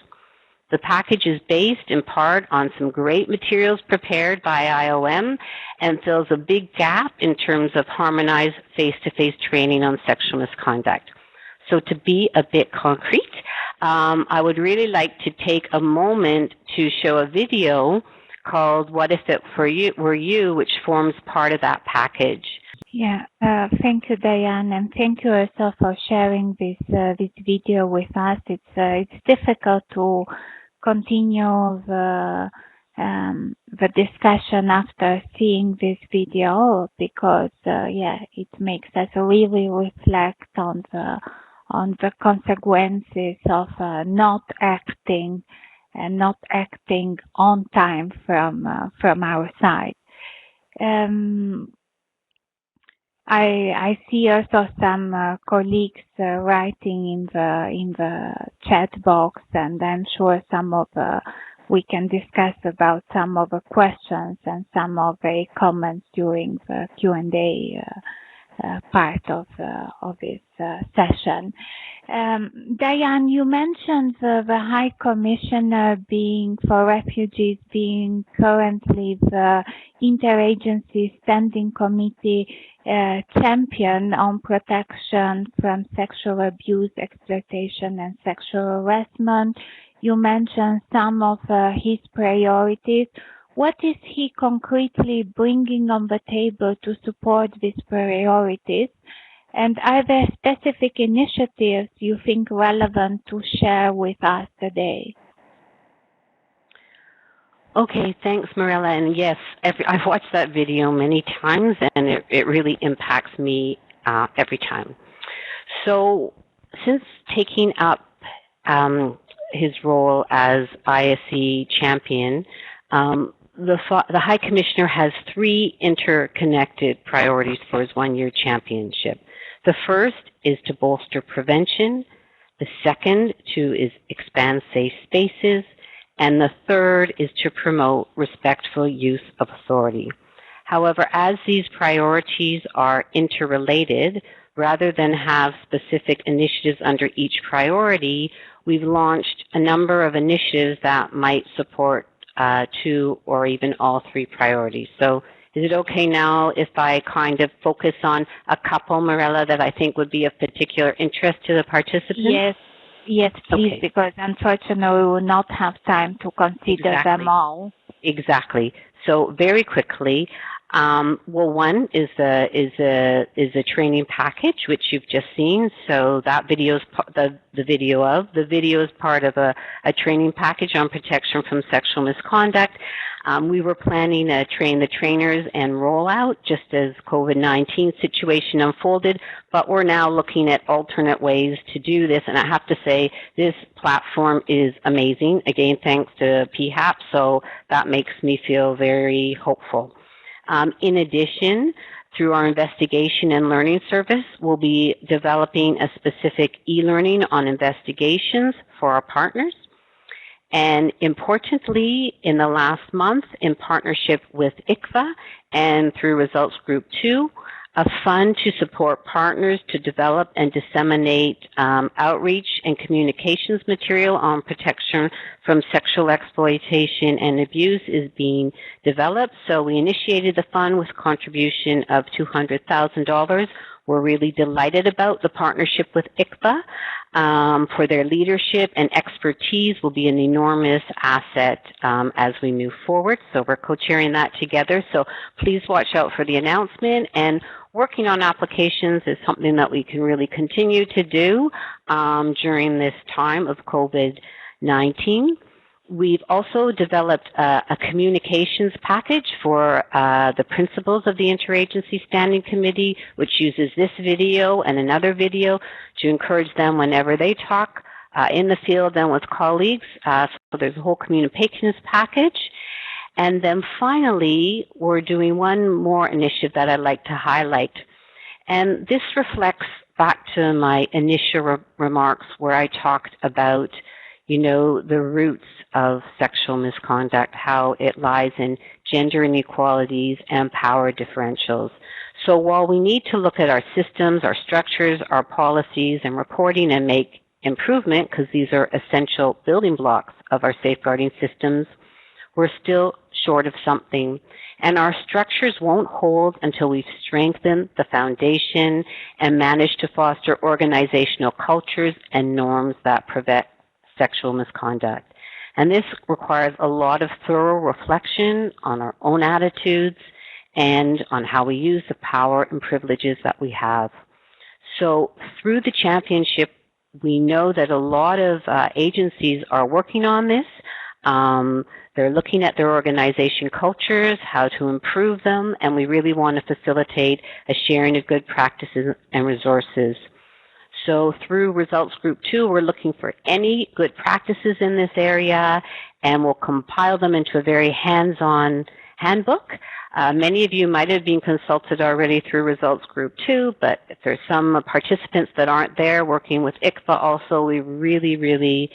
The package is based in part on some great materials prepared by IOM and fills a big gap in terms of harmonized face-to-face training on sexual misconduct. So to be a bit concrete, I would really like to take a moment to show a video called What If It Were You, which forms part of that package. Yeah, thank you, Diane, and thank you also for sharing this video with us. It's difficult to continue the discussion after seeing this video because it makes us really reflect on the consequences of not acting on time from our side. I see also some colleagues writing in the chat box, and I'm sure we can discuss about some of the questions and some of the comments during the Q&A part of this session. Diane, you mentioned the High Commissioner for Refugees being currently the Interagency Standing Committee champion on protection from sexual abuse, exploitation, and sexual harassment. You mentioned some of his priorities. What is he concretely bringing on the table to support these priorities? And are there specific initiatives you think relevant to share with us today? Okay, thanks, Mirella. And yes, I've watched that video many times, and it really impacts me every time. So since taking up his role as ISE champion, the High Commissioner has 3 interconnected priorities for his one-year championship. The first is to bolster prevention. The second is expand safe spaces. And the third is to promote respectful use of authority. However, as these priorities are interrelated, rather than have specific initiatives under each priority, we've launched a number of initiatives that might support 2 or even all 3 priorities. So is it okay now if I kind of focus on a couple, Mirella, that I think would be of particular interest to the participants? Yes, please, okay. Because unfortunately we will not have time to consider them all. Exactly. So very quickly, one is a training package which you've just seen. So that video is the video is part of a training package on protection from sexual misconduct. We were planning to train the trainers and roll out just as COVID-19 situation unfolded, but we're now looking at alternate ways to do this. And I have to say, this platform is amazing. Again, thanks to PHAP, so that makes me feel very hopeful. In addition, through our investigation and learning service, we'll be developing a specific e-learning on investigations for our partners. And importantly, in the last month, in partnership with ICFA and through Results Group 2, a fund to support partners to develop and disseminate outreach and communications material on protection from sexual exploitation and abuse is being developed. So we initiated the fund with contribution of $200,000. We're really delighted about the partnership with ICFA. For their leadership and expertise will be an enormous asset as we move forward. So we're co-chairing that together. So please watch out for the announcement. And working on applications is something that we can really continue to do during this time of COVID-19. We've also developed a communications package for the principals of the Interagency Standing Committee, which uses this video and another video to encourage them whenever they talk in the field and with colleagues. So there's a whole communications package. And then finally, we're doing one more initiative that I'd like to highlight. And this reflects back to my initial remarks where I talked about, the roots of sexual misconduct, how it lies in gender inequalities and power differentials. So while we need to look at our systems, our structures, our policies, and reporting and make improvement, because these are essential building blocks of our safeguarding systems, we're still short of something. And our structures won't hold until we've strengthened the foundation and managed to foster organizational cultures and norms that prevent sexual misconduct. And this requires a lot of thorough reflection on our own attitudes and on how we use the power and privileges that we have. So through the championship, we know that a lot of agencies are working on this. They're looking at their organization cultures, how to improve them, and we really want to facilitate a sharing of good practices and resources. So through Results Group 2, we're looking for any good practices in this area, and we'll compile them into a very hands-on handbook. Many of you might have been consulted already through Results Group 2, but if there's some participants that aren't there working with ICFA also, we really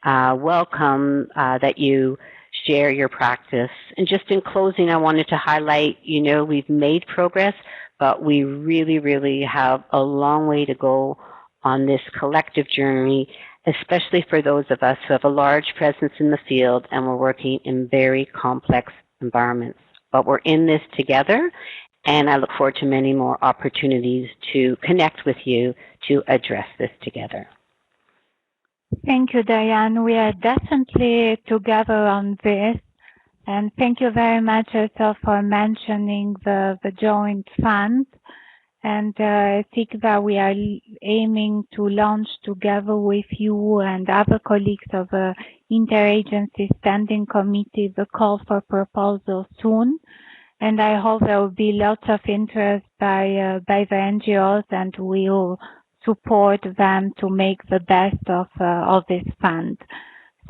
welcome that you share your practice. And just in closing, I wanted to highlight, we've made progress, but we really have a long way to go on this collective journey, especially for those of us who have a large presence in the field and we're working in very complex environments. But we're in this together, and I look forward to many more opportunities to connect with you to address this together. Thank you, Diane. We are definitely together on this. And thank you very much also for mentioning the joint fund. And SICVA, we are aiming to launch together with you and other colleagues of the Interagency Standing Committee the call for proposals soon. And I hope there will be lots of interest by the NGOs, and we'll support them to make the best of this fund.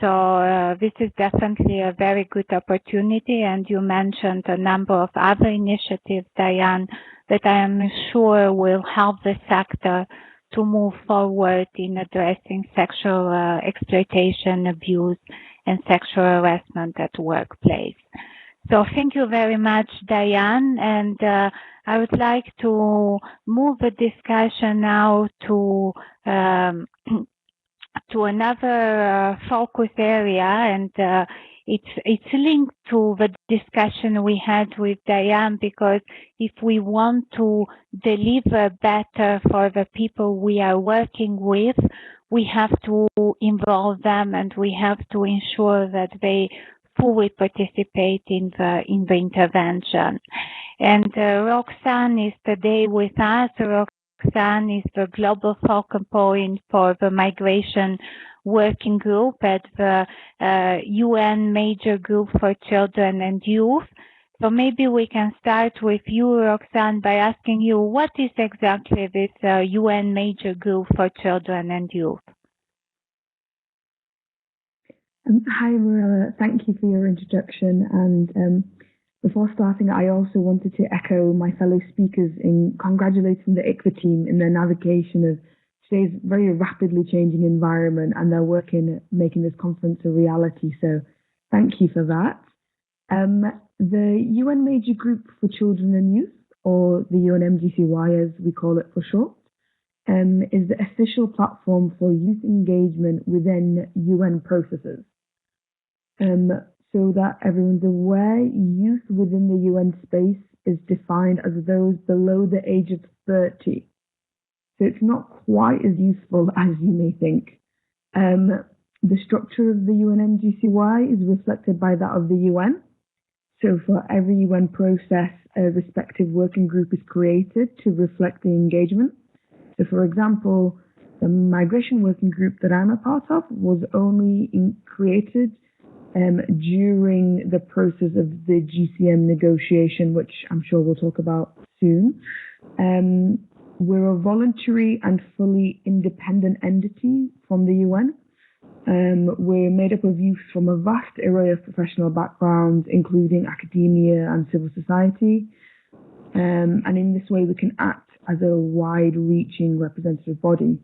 So this is definitely a very good opportunity, and you mentioned a number of other initiatives, Diane, that I am sure will help the sector to move forward in addressing sexual exploitation, abuse, and sexual harassment at the workplace. So thank you very much, Diane, and I would like to move the discussion now to another focus area, and it's linked to the discussion we had with Diane, because if we want to deliver better for the people we are working with, we have to involve them, and we have to ensure that they fully participate in the intervention. And Roxanne is today with us. Roxanne is the global focal point for the migration working group at the UN Major Group for Children and Youth. So maybe we can start with you, Roxanne, by asking you, what is exactly this UN Major Group for Children and Youth? Hi, Marilla. Thank you for your introduction. And before starting, I also wanted to echo my fellow speakers in congratulating the ICFA team in their navigation of today's very rapidly changing environment and their work in making this conference a reality. So thank you for that. The UN Major Group for Children and Youth, or the UNMGCY as we call it for short, is the official platform for youth engagement within UN processes. So that everyone's aware, youth within the UN space is defined as those below the age of 30. So it's not quite as useful as you may think. The structure of the UNMGCY is reflected by that of the UN. So for every UN process, a respective working group is created to reflect the engagement. So for example, the migration working group that I'm a part of was only created during the process of the GCM negotiation, which I'm sure we'll talk about soon. We're a voluntary and fully independent entity from the UN. We're made up of youth from a vast array of professional backgrounds, including academia and civil society. And in this way, we can act as a wide-reaching representative body.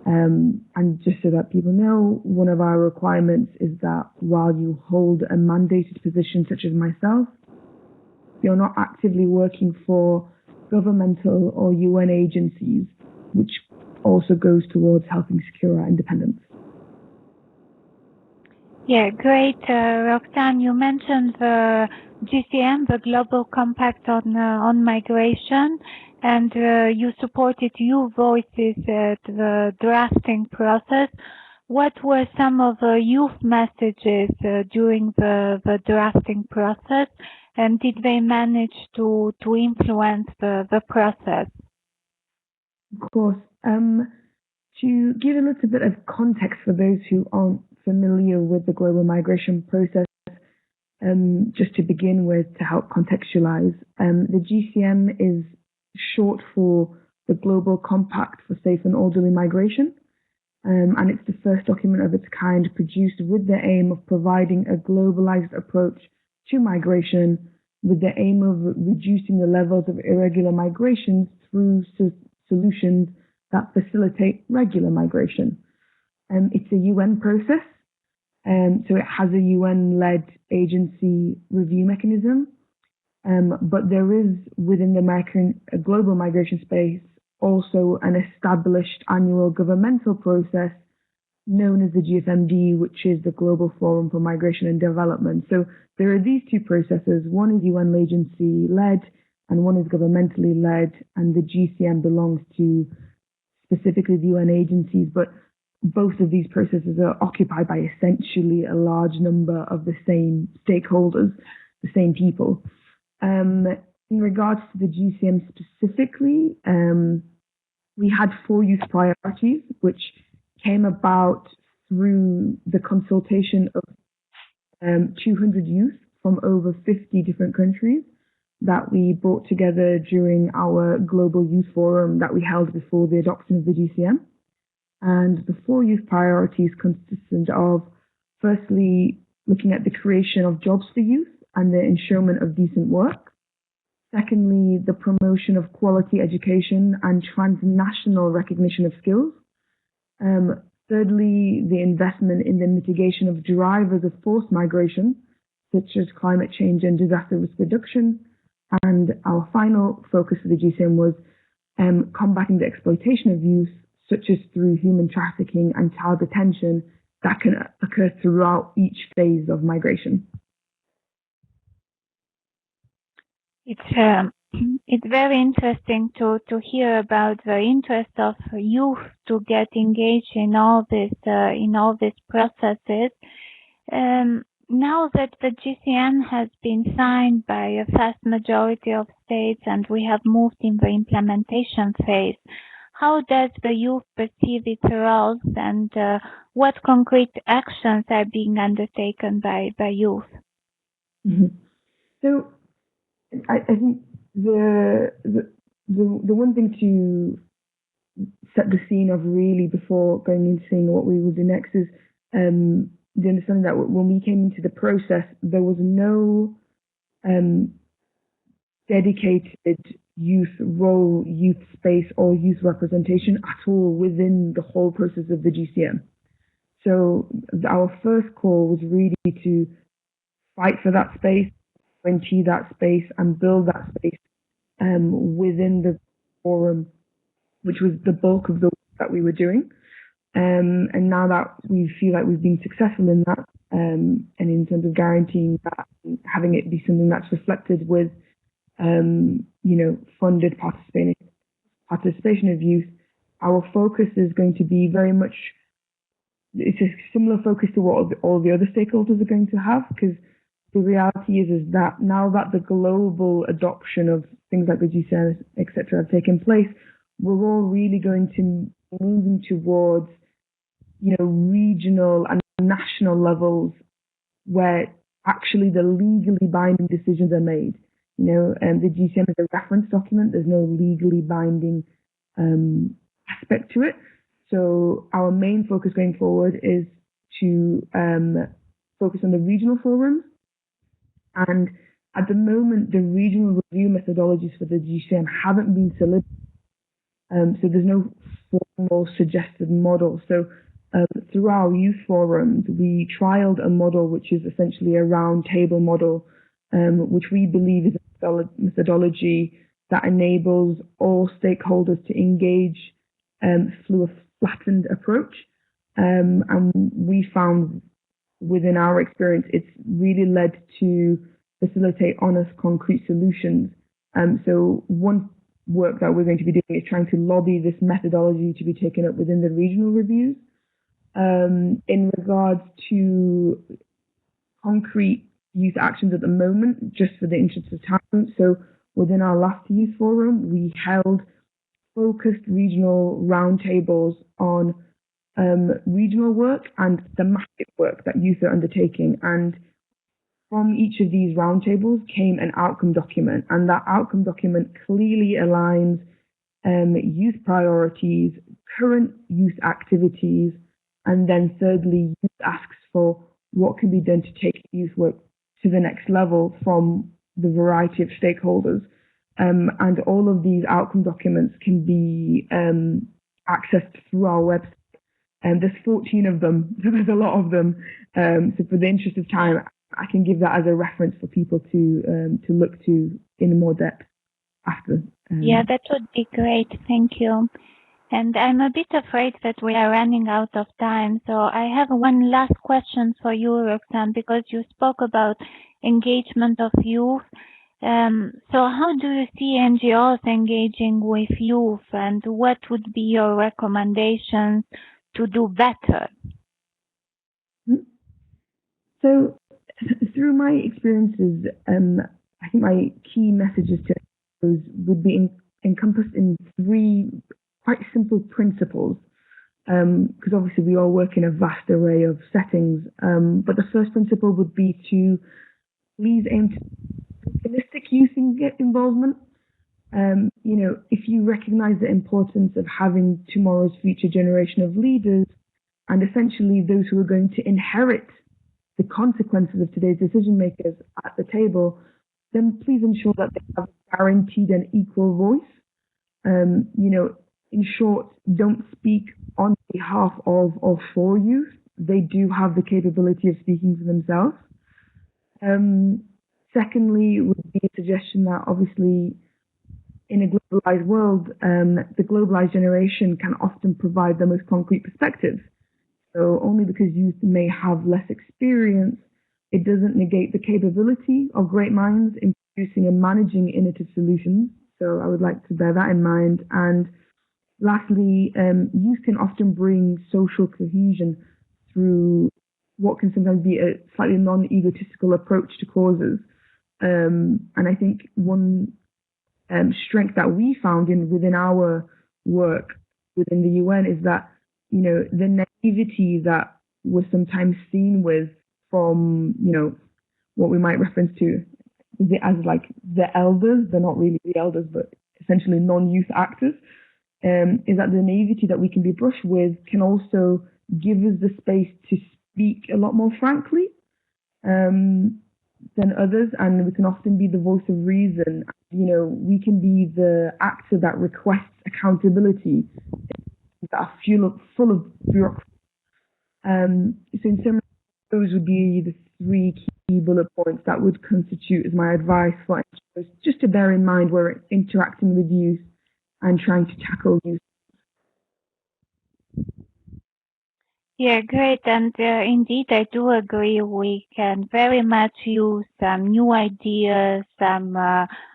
And just so that people know, one of our requirements is that while you hold a mandated position such as myself, you're not actively working for governmental or UN agencies, which also goes towards helping secure our independence. Yeah, great. Roxanne, you mentioned the GCM, the Global Compact on Migration, and you supported youth voices at the drafting process. What were some of the youth messages during the drafting process, and did they manage to influence the process? Of course. To give a little bit of context for those who aren't familiar with the global migration process, just to begin with, to help contextualize, the GCM is short for the Global Compact for Safe and Orderly Migration, and it's the first document of its kind produced with the aim of providing a globalized approach to migration with the aim of reducing the levels of irregular migrations through solutions that facilitate regular migration. It's a UN process, so it has a UN-led agency review mechanism, but there is within the global migration space also an established annual governmental process known as the GFMD, which is the Global Forum for Migration and Development. So there are these two processes. One is UN agency-led and one is governmentally led, and the GCM belongs to specifically the UN agencies, but both of these processes are occupied by essentially a large number of the same stakeholders, the same people. In regards to the GCM specifically, we had 4 youth priorities, which came about through the consultation of 200 youth from over 50 different countries that we brought together during our Global Youth Forum that we held before the adoption of the GCM. And the 4 youth priorities consisted of, firstly, looking at the creation of jobs for youth and the ensurement of decent work. Secondly, the promotion of quality education and transnational recognition of skills. Thirdly, the investment in the mitigation of drivers of forced migration, such as climate change and disaster risk reduction. And our final focus of the GCM was combating the exploitation of youth, such as through human trafficking and child detention that can occur throughout each phase of migration. It's very interesting to hear about the interest of youth to get engaged in all these processes. Now that the GCM has been signed by a vast majority of states and we have moved in the implementation phase, how does the youth perceive its roles, and what concrete actions are being undertaken by youth? Mm-hmm. So I think the one thing to set the scene of really before going into saying what we will do next is the understanding that when we came into the process, there was no dedicated youth role, youth space, or youth representation at all within the whole process of the GCM. So our first call was really to fight for that space, guarantee that space, and build that space within the forum, which was the bulk of the work that we were doing. And now that we feel like we've been successful in that, and in terms of guaranteeing that, having it be something that's reflected with, funded participation of youth, our focus is going to be very much, it's a similar focus to what all the other stakeholders are going to have, because the reality is that now that the global adoption of things like the GCM, etc., have taken place, we're all really going to moving towards, regional and national levels where actually the legally binding decisions are made. And the GCM is a reference document. There's no legally binding aspect to it. So our main focus going forward is to focus on the regional forums. And at the moment, the regional review methodologies for the GCM haven't been solidified. So there's no formal suggested model. So through our youth forums, we trialed a model which is essentially a round table model, which we believe is a methodology that enables all stakeholders to engage through a flattened approach. And we found within our experience, it's really led to facilitate honest, concrete solutions. So one work that we're going to be doing is trying to lobby this methodology to be taken up within the regional reviews. In regards to concrete youth actions at the moment, just for the interest of time, so within our last youth forum, we held focused regional roundtables on regional work and thematic work that youth are undertaking. And from each of these roundtables came an outcome document, and that outcome document clearly aligns youth priorities, current youth activities, and then thirdly, youth asks for what can be done to take youth work to the next level from the variety of stakeholders. And all of these outcome documents can be accessed through our website. And there's 14 of them, so there's a lot of them. So for the interest of time, I can give that as a reference for people to look to in more depth after. Yeah, that would be great. Thank you. And I'm a bit afraid that we are running out of time. So I have one last question for you, Roxanne, because you spoke about engagement of youth. So how do you see NGOs engaging with youth, and what would be your recommendations to do better? So through my experiences, I think my key messages to those would be encompassed in three quite simple principles, because obviously we all work in a vast array of settings. But the first principle would be to please aim to holistic youth involvement. If you recognize the importance of having tomorrow's future generation of leaders, and essentially those who are going to inherit the consequences of today's decision makers at the table, then please ensure that they have guaranteed an equal voice. In short, don't speak on behalf of or for youth. They do have the capability of speaking for themselves. Secondly, would be a suggestion that obviously in a globalized world, the globalized generation can often provide the most concrete perspective. So only because youth may have less experience, it doesn't negate the capability of great minds in producing and managing innovative solutions. So I would like to bear that in mind. And lastly, youth can often bring social cohesion through what can sometimes be a slightly non-egotistical approach to causes. And I think one strength that we found within our work within the UN is that, the naivety that was sometimes seen with from, what we might reference to as like the elders, they're not really the elders, but essentially non-youth actors, is that the naivety that we can be brushed with can also give us the space to speak a lot more frankly than others, and we can often be the voice of reason. We can be the actor that requests accountability that are full of bureaucracy. So in summary, those would be the three key bullet points that would constitute as my advice for NGOs, just to bear in mind when we're interacting with youth and trying to tackle youth. Yeah, great. And indeed, I do agree. We can very much use some new ideas, some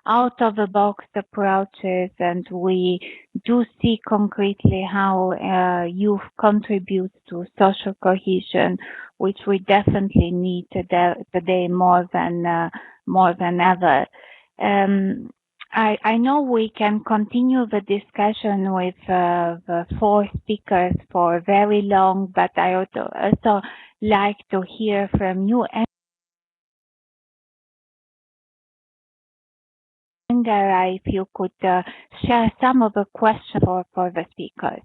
out-of-the-box approaches, and we do see concretely how youth contributes to social cohesion, which we definitely need today more than ever. I know we can continue the discussion with the four speakers for very long, but I would also like to hear from you, Angara, if you could share some of the questions for the speakers.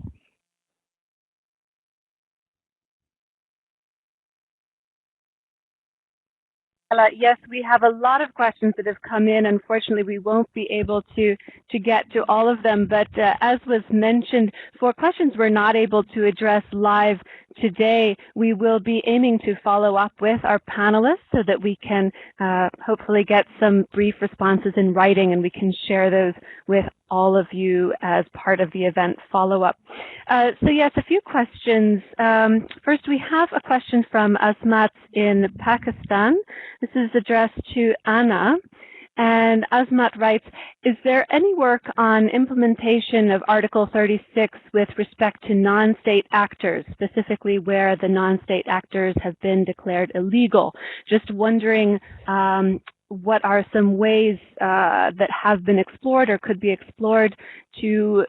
Yes, we have a lot of questions that have come in. Unfortunately, we won't be able to get to all of them. But as was mentioned, for questions we're not able to address live today, we will be aiming to follow up with our panelists so that we can hopefully get some brief responses in writing, and we can share those with all of you as part of the event follow-up. So yes, a few questions. First, we have a question from Asmat in Pakistan. This is addressed to Anna. And Asmat writes, is there any work on implementation of Article 36 with respect to non-state actors, specifically where the non-state actors have been declared illegal? Just wondering what are some ways that have been explored or could be explored to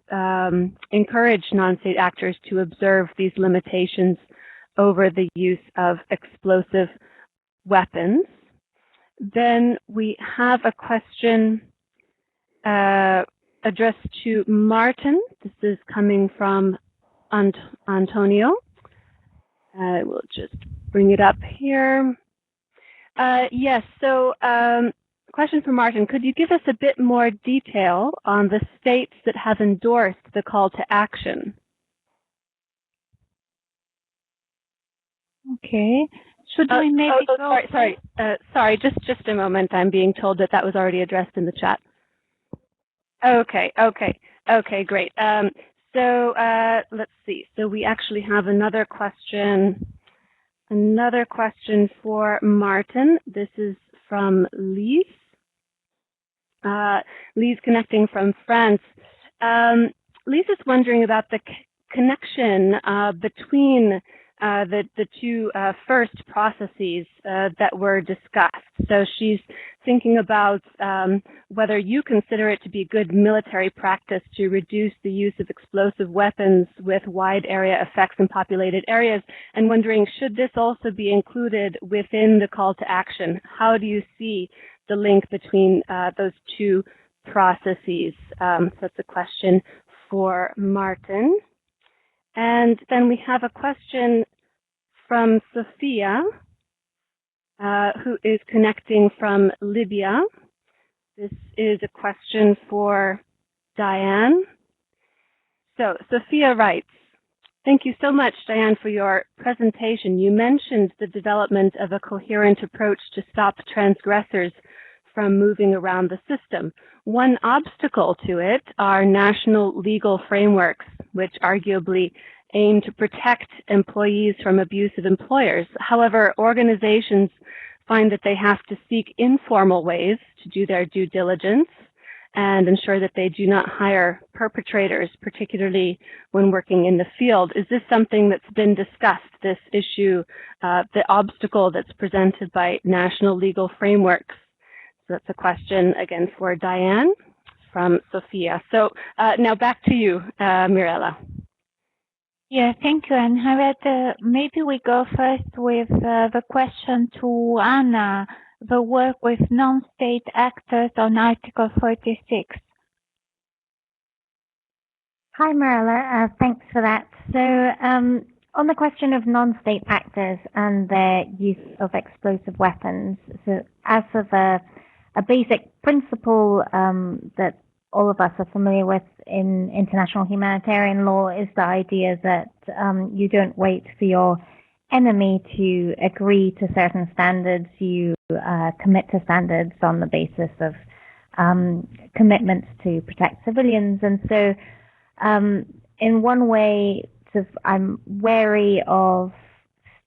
encourage non-state actors to observe these limitations over the use of explosive weapons. Then we have a question addressed to Martin. This is coming from Antonio. I will just bring it up here. Yes, so question for Martin. Could you give us a bit more detail on the states that have endorsed the call to action? Okay. Should we maybe go? Sorry, just a moment. I'm being told that that was already addressed in the chat. Okay, great. So let's see. So we actually have another question for Martin. This is from Lise. Lise connecting from France. Lise is wondering about the connection between the two first processes that were discussed. So she's thinking about whether you consider it to be good military practice to reduce the use of explosive weapons with wide area effects in populated areas, and wondering, should this also be included within the call to action? How do you see the link between those two processes? So that's a question for Martin. And then we have a question from Sophia, who is connecting from Libya. This is a question for Diane. So Sophia writes, thank you so much, Diane, for your presentation. You mentioned the development of a coherent approach to stop transgressors from moving around the system. One obstacle to it are national legal frameworks, which arguably aim to protect employees from abusive employers. However, organizations find that they have to seek informal ways to do their due diligence and ensure that they do not hire perpetrators, particularly when working in the field. Is this something that's been discussed, this issue, the obstacle that's presented by national legal frameworks? So that's a question, again, for Diane from Sophia. So now back to you, Mirella. Yeah, thank you. And Harriet, maybe we go first with the question to Anna, the work with non-state actors on Article 36. Hi, Mirella. Thanks for that. So on the question of non-state actors and their use of explosive weapons, so as of a basic principle that all of us are familiar with in international humanitarian law is the idea that you don't wait for your enemy to agree to certain standards. You commit to standards on the basis of commitments to protect civilians. And so in one way, sort of, I'm wary of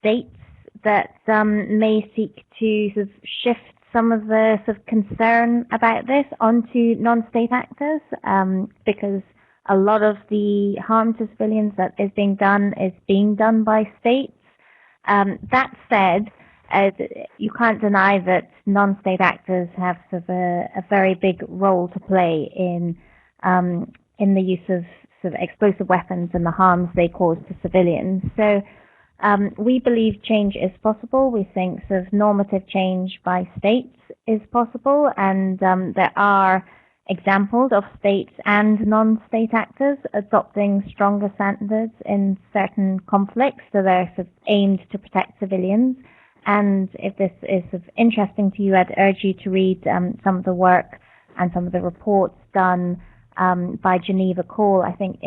states that may seek to sort of shift some of the sort of concern about this onto non-state actors, because a lot of the harm to civilians that is being done by states. That said, you can't deny that non-state actors have sort of a very big role to play in the use of sort of explosive weapons and the harms they cause to civilians. So we believe change is possible. We think sort of normative change by states is possible, and there are examples of states and non-state actors adopting stronger standards in certain conflicts, so they're sort of aimed to protect civilians. And if this is of interesting to you, I'd urge you to read some of the work and some of the reports done by Geneva Call. I think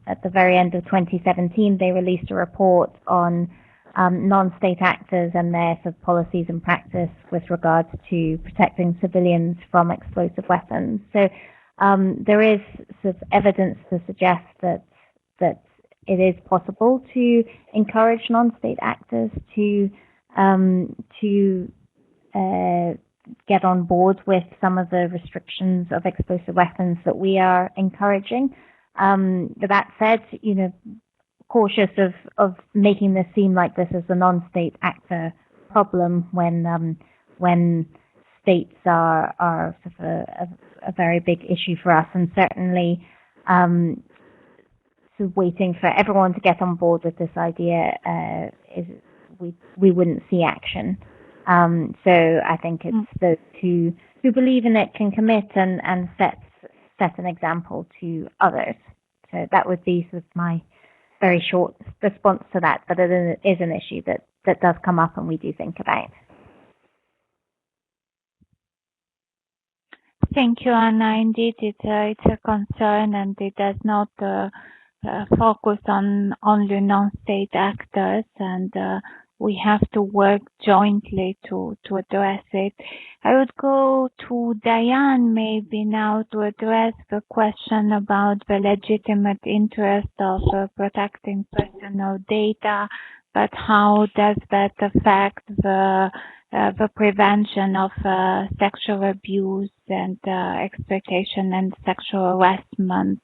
at the very end of 2017, they released a report on non-state actors and their sort of policies and practice with regards to protecting civilians from explosive weapons. So there is sort of evidence to suggest that it is possible to encourage non-state actors to get on board with some of the restrictions of explosive weapons that we are encouraging. That said, cautious of making this seem like this is a non-state actor problem when states are sort of a very big issue for us, and certainly sort of waiting for everyone to get on board with this idea we wouldn't see action. So I think it's those who believe in it can commit and set an example to others. So that would be sort of my very short response to that, but it is an issue that does come up and we do think about. Thank you, Anna. Indeed, it's a concern, and it does not focus on only non-state actors, and we have to work jointly to address it. I would go to Diane maybe now to address the question about the legitimate interest of protecting personal data, but how does that affect the prevention of sexual abuse and exploitation and sexual harassment?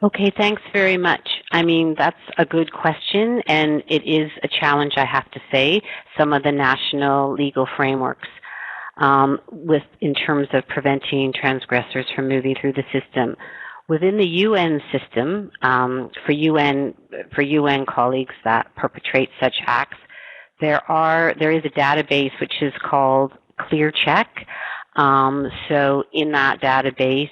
Okay, thanks very much. I mean, that's a good question, and it is a challenge, I have to say, some of the national legal frameworks in terms of preventing transgressors from moving through the system. Within the UN system, for UN colleagues that perpetrate such acts, there is a database which is called ClearCheck. So in that database,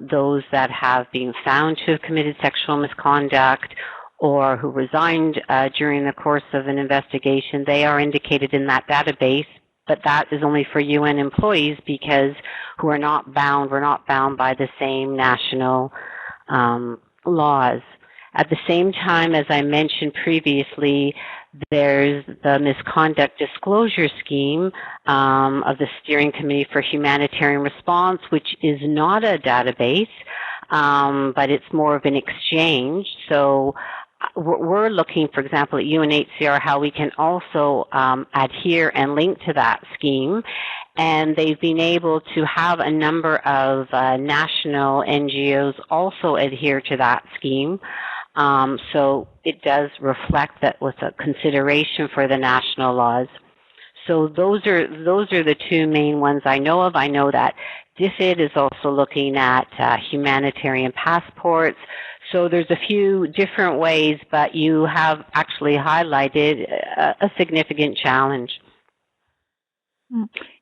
those that have been found to have committed sexual misconduct or who resigned during the course of an investigation, they are indicated in that database, but that is only for UN employees because we're not bound by the same national laws. At the same time, as I mentioned previously, there's the Misconduct Disclosure Scheme of the Steering Committee for Humanitarian Response, which is not a database, but it's more of an exchange. So we're looking, for example, at UNHCR, how we can also adhere and link to that scheme. And they've been able to have a number of national NGOs also adhere to that scheme. So it does reflect that with a consideration for the national laws. So those are the two main ones I know of. I know that DFID is also looking at humanitarian passports. So there's a few different ways, but you have actually highlighted a significant challenge.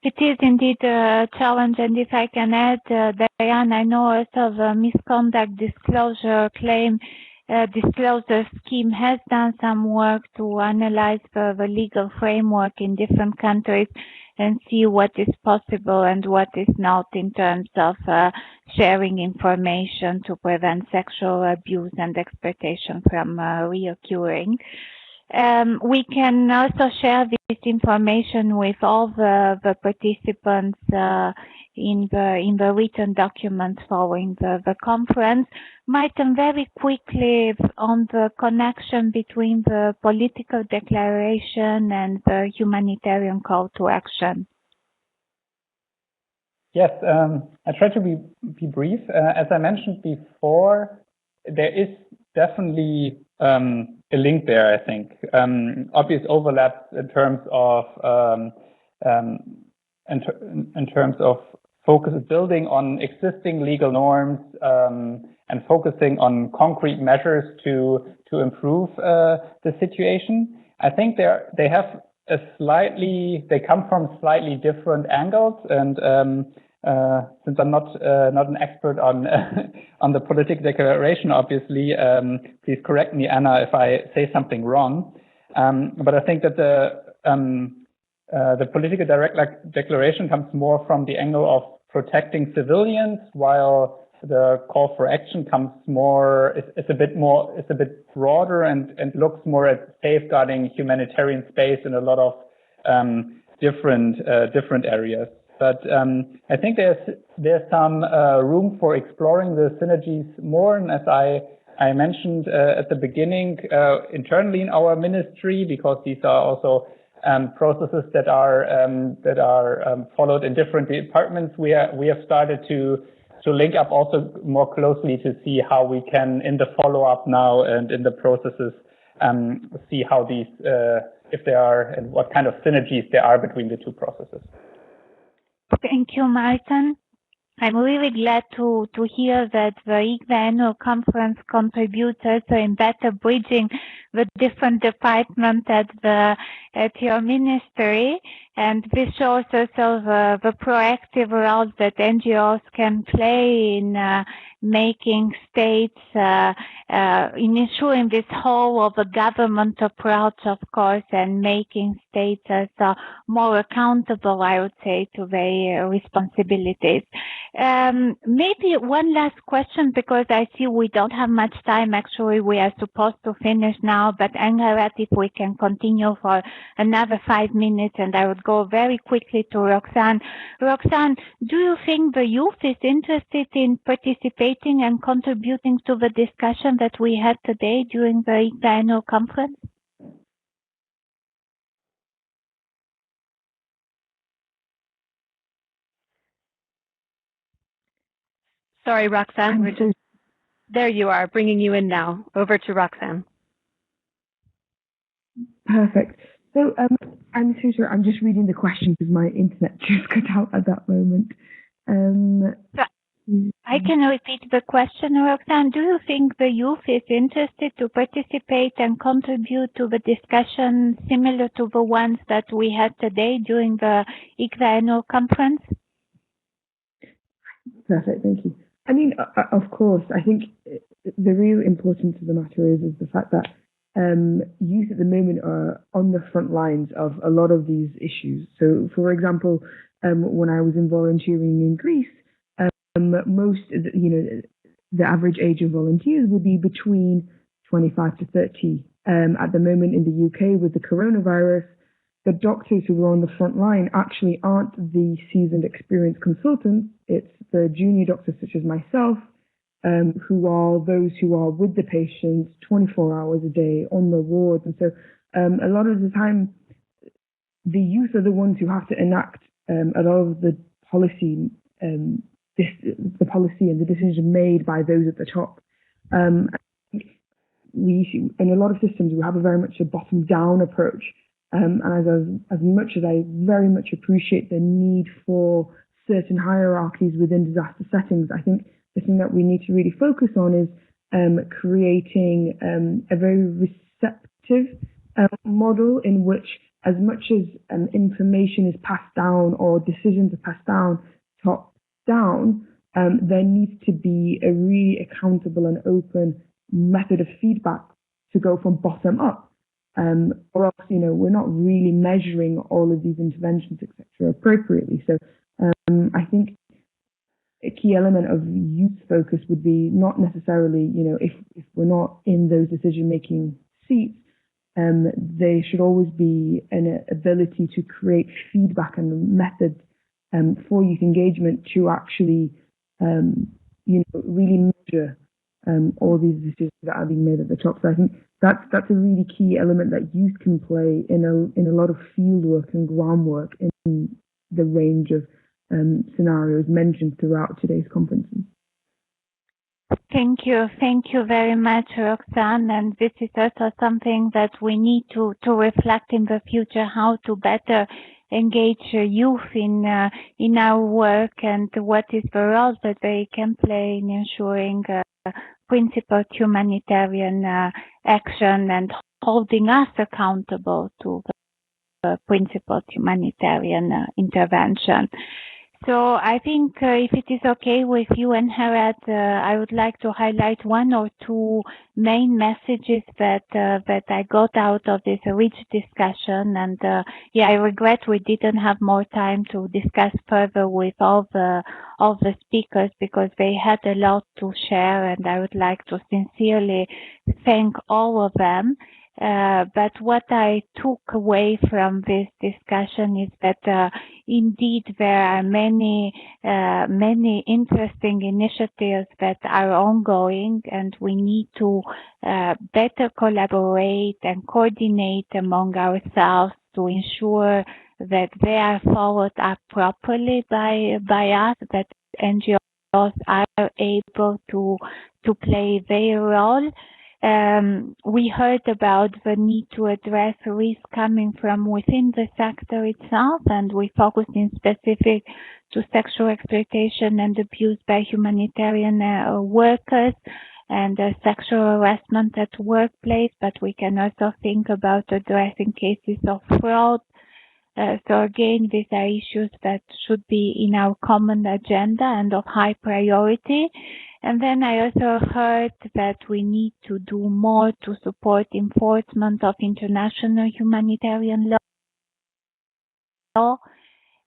It is indeed a challenge, and if I can add, Diane, I know also the misconduct disclosure disclosure scheme has done some work to analyze the legal framework in different countries and see what is possible and what is not in terms of sharing information to prevent sexual abuse and exploitation from reoccurring. We can also share this information with all the participants in the written documents following the conference. Martin, very quickly on the connection between the political declaration and the humanitarian call to action. Yes, I try to be brief. As I mentioned before, there is definitely a link there, I think. Obvious overlaps in terms of focus building on existing legal norms and focusing on concrete measures to improve the situation. I think they come from slightly different angles, and since I'm not an expert on on the political declaration, obviously, please correct me, Anna, if I say something wrong. But I think that the political declaration comes more from the angle of protecting civilians, while the call for action comes more, it's a bit broader and looks more at safeguarding humanitarian space in a lot of different areas. But I think there's some room for exploring the synergies more, and as I mentioned at the beginning, internally in our ministry, because these are also processes that are followed in different departments. We have started to link up also more closely to see how we can, in the follow-up now and in the processes, see how these, if there are, and what kind of synergies there are between the two processes. Thank you, Martin. I'm really glad to hear that the ICVA annual conference contributes also in better bridging the different departments at your ministry, and this shows also the proactive role that NGOs can play in making states, in ensuring this whole of a government approach, of course, and making states also more accountable, I would say, to their responsibilities. Maybe one last question, because I see we don't have much time. Actually, we are supposed to finish now, but Angered, if we can continue for another 5 minutes, and I would go very quickly to Roxanne. Roxanne, do you think the youth is interested in participating and contributing to the discussion that we had today during the ICVA annual conference? Sorry, Roxanne. There you are, bringing you in now. Over to Roxanne. Perfect. So I'm so sorry. I'm just reading the question because my internet just cut out at that moment. I can repeat the question, Roxanne. Do you think the youth is interested to participate and contribute to the discussion similar to the ones that we had today during the ICVA annual conference? Perfect, thank you. I mean, of course, I think the real importance of the matter is the fact that youth at the moment are on the front lines of a lot of these issues. So, for example, when I was in volunteering in Greece, most, the average age of volunteers would be between 25 to 30. At the moment in the UK with the coronavirus, the doctors who are on the front line actually aren't the seasoned, experienced consultants. It's the junior doctors such as myself, who are those who are with the patients 24 hours a day on the wards. And so a lot of the time, the youth are the ones who have to enact a lot of the policy, the policy and the decision made by those at the top. We, in a lot of systems, we have a very much a bottom-down approach. And as much as I very much appreciate the need for certain hierarchies within disaster settings, I think the thing that we need to really focus on is creating a very receptive model in which, as much as information is passed down or decisions are passed down top down, there needs to be a really accountable and open method of feedback to go from bottom up. Or else, we're not really measuring all of these interventions, etc., appropriately. So I think a key element of youth focus would be not necessarily, if we're not in those decision-making seats, there should always be an ability to create feedback and methods for youth engagement to actually, really measure all these decisions that are being made at the top. So I think that's a really key element that youth can play in a lot of field work and groundwork in the range of scenarios mentioned throughout today's conferences. Thank you very much, Roxanne. And this is also something that we need to reflect in the future, how to better engage youth in our work and what is the role that they can play in ensuring principled humanitarian action and holding us accountable to the principled humanitarian intervention. So I think if it is okay with you and Harad, I would like to highlight one or two main messages that I got out of this rich discussion. And yeah, I regret we didn't have more time to discuss further with all the speakers because they had a lot to share, and I would like to sincerely thank all of them. But what I took away from this discussion is that indeed there are many interesting initiatives that are ongoing, and we need to better collaborate and coordinate among ourselves to ensure that they are followed up properly by us, that NGOs are able to play their role. We heard about the need to address risk coming from within the sector itself, and we focused in specific to sexual exploitation and abuse by humanitarian workers and sexual harassment at workplace, but we can also think about addressing cases of fraud. So again, these are issues that should be in our common agenda and of high priority. And then I also heard that we need to do more to support enforcement of international humanitarian law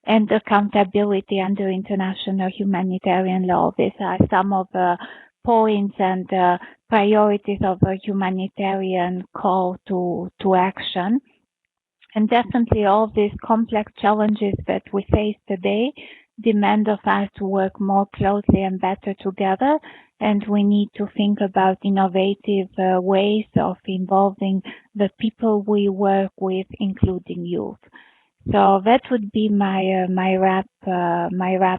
and accountability under international humanitarian law. These are some of the points and priorities of a humanitarian call to action. And definitely all these complex challenges that we face today demand of us to work more closely and better together. And we need to think about innovative ways of involving the people we work with, including youth. So that would be my wrap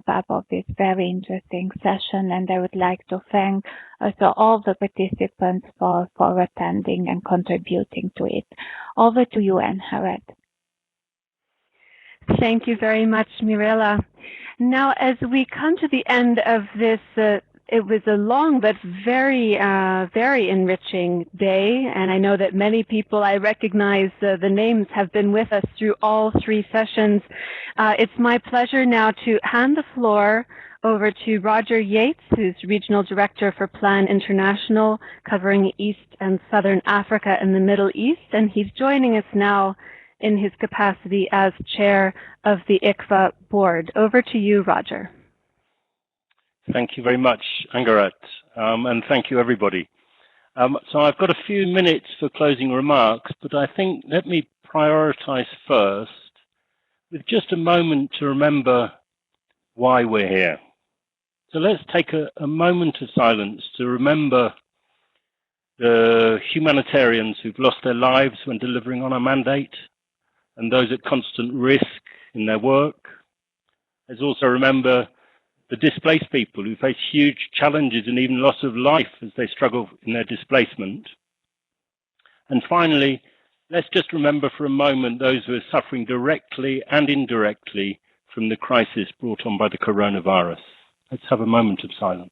up of this very interesting session. And I would like to thank also all the participants for attending and contributing to it. Over to you, Anne Harad. Thank you very much, Mirella. Now, as we come to the end of this, it was a long but very enriching day, and I know that many people I recognize the names have been with us through all three sessions. It's my pleasure now to hand the floor over to Roger Yates, who's Regional Director for Plan International, covering East and Southern Africa and the Middle East, and he's joining us now in his capacity as chair of the ICFA board. Over to you, Roger. Thank you very much, Angarat, and thank you, everybody. So I've got a few minutes for closing remarks, but I think let me prioritize first with just a moment to remember why we're here. So let's take a moment of silence to remember the humanitarians who've lost their lives when delivering on our mandate, and those at constant risk in their work. Let's also remember the displaced people who face huge challenges and even loss of life as they struggle in their displacement. And finally, let's just remember for a moment those who are suffering directly and indirectly from the crisis brought on by the coronavirus. Let's have a moment of silence.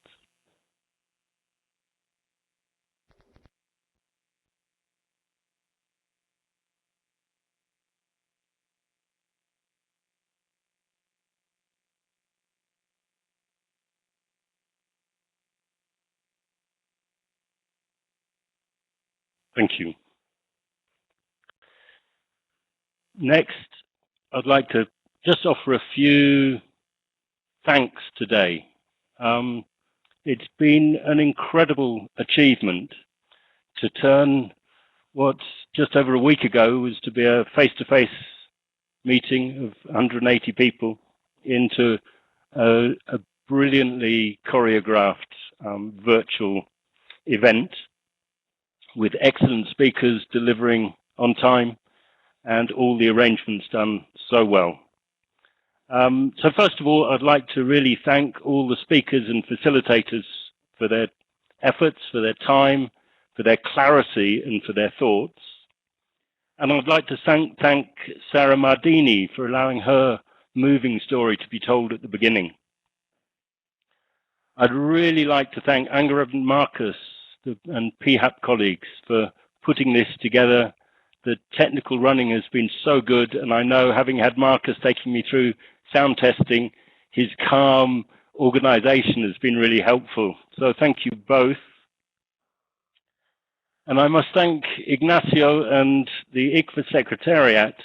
Thank you. Next, I'd like to just offer a few thanks today. It's been an incredible achievement to turn what just over a week ago was to be a face-to-face meeting of 180 people into a brilliantly choreographed virtual event with excellent speakers delivering on time and all the arrangements done so well. So first of all, I'd like to really thank all the speakers and facilitators for their efforts, for their time, for their clarity and for their thoughts. And I'd like to thank Sarah Mardini for allowing her moving story to be told at the beginning. I'd really like to thank Angarat and Marcus and PHAP colleagues for putting this together. The technical running has been so good, and I know, having had Marcus taking me through sound testing, his calm organization has been really helpful. So thank you both. And I must thank Ignacio and the ICFA Secretariat,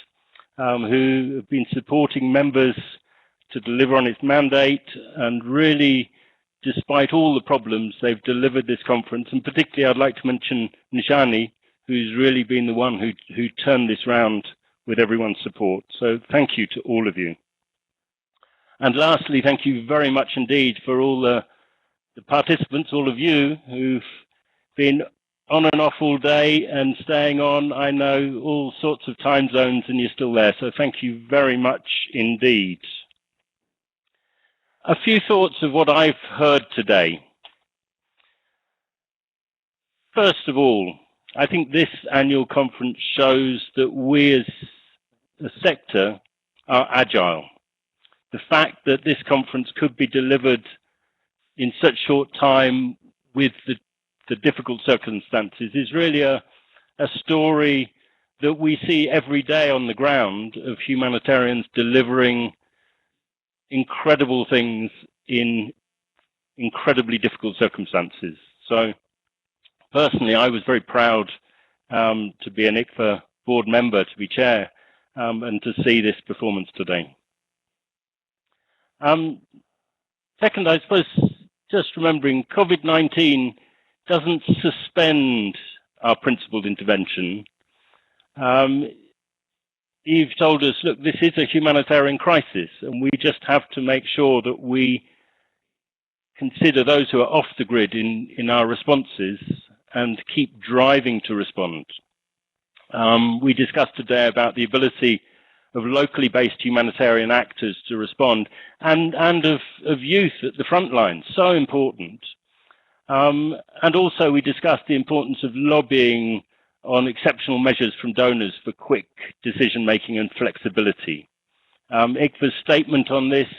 who have been supporting members to deliver on its mandate, and really, despite all the problems, they've delivered this conference. And particularly, I'd like to mention Nishani, who's really been the one who turned this round with everyone's support. So thank you to all of you. And lastly, thank you very much indeed for all the participants, all of you who've been on and off all day and staying on. I know all sorts of time zones and you're still there. So thank you very much indeed. A few thoughts of what I've heard today. First of all, I think this annual conference shows that we as a sector are agile. The fact that this conference could be delivered in such short time with the difficult circumstances is really a story that we see every day on the ground of humanitarians delivering incredible things in incredibly difficult circumstances. So personally, I was very proud to be an ICFA board member, to be chair, and to see this performance today. Second, I suppose, just remembering COVID-19 doesn't suspend our principled intervention. Eve told us, look, this is a humanitarian crisis, and we just have to make sure that we consider those who are off the grid in our responses and keep driving to respond. We discussed today about the ability of locally based humanitarian actors to respond, and of youth at the front line, so important. And also we discussed the importance of lobbying on exceptional measures from donors for quick decision-making and flexibility. ICFA's statement on this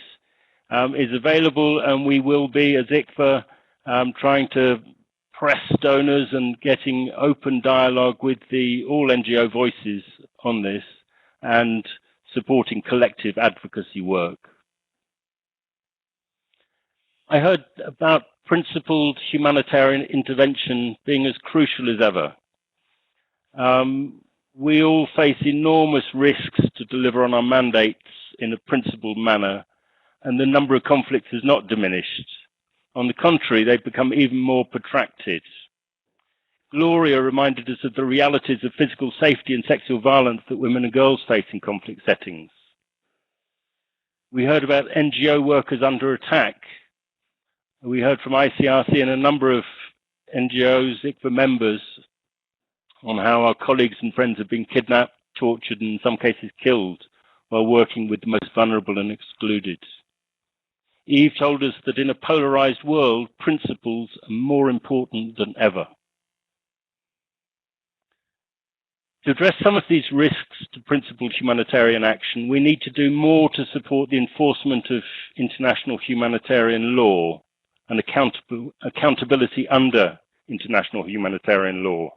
is available, and we will be, as ICFA, trying to press donors and getting open dialogue with all NGO voices on this and supporting collective advocacy work. I heard about principled humanitarian intervention being as crucial as ever. We all face enormous risks to deliver on our mandates in a principled manner, and the number of conflicts has not diminished. On the contrary, they've become even more protracted. Gloria reminded us of the realities of physical safety and sexual violence that women and girls face in conflict settings. We heard about NGO workers under attack. We heard from ICRC and a number of NGOs, ICFA members, on how our colleagues and friends have been kidnapped, tortured, and in some cases killed while working with the most vulnerable and excluded. Eve told us that in a polarized world, principles are more important than ever. To address some of these risks to principled humanitarian action, we need to do more to support the enforcement of international humanitarian law and accountability under international humanitarian law.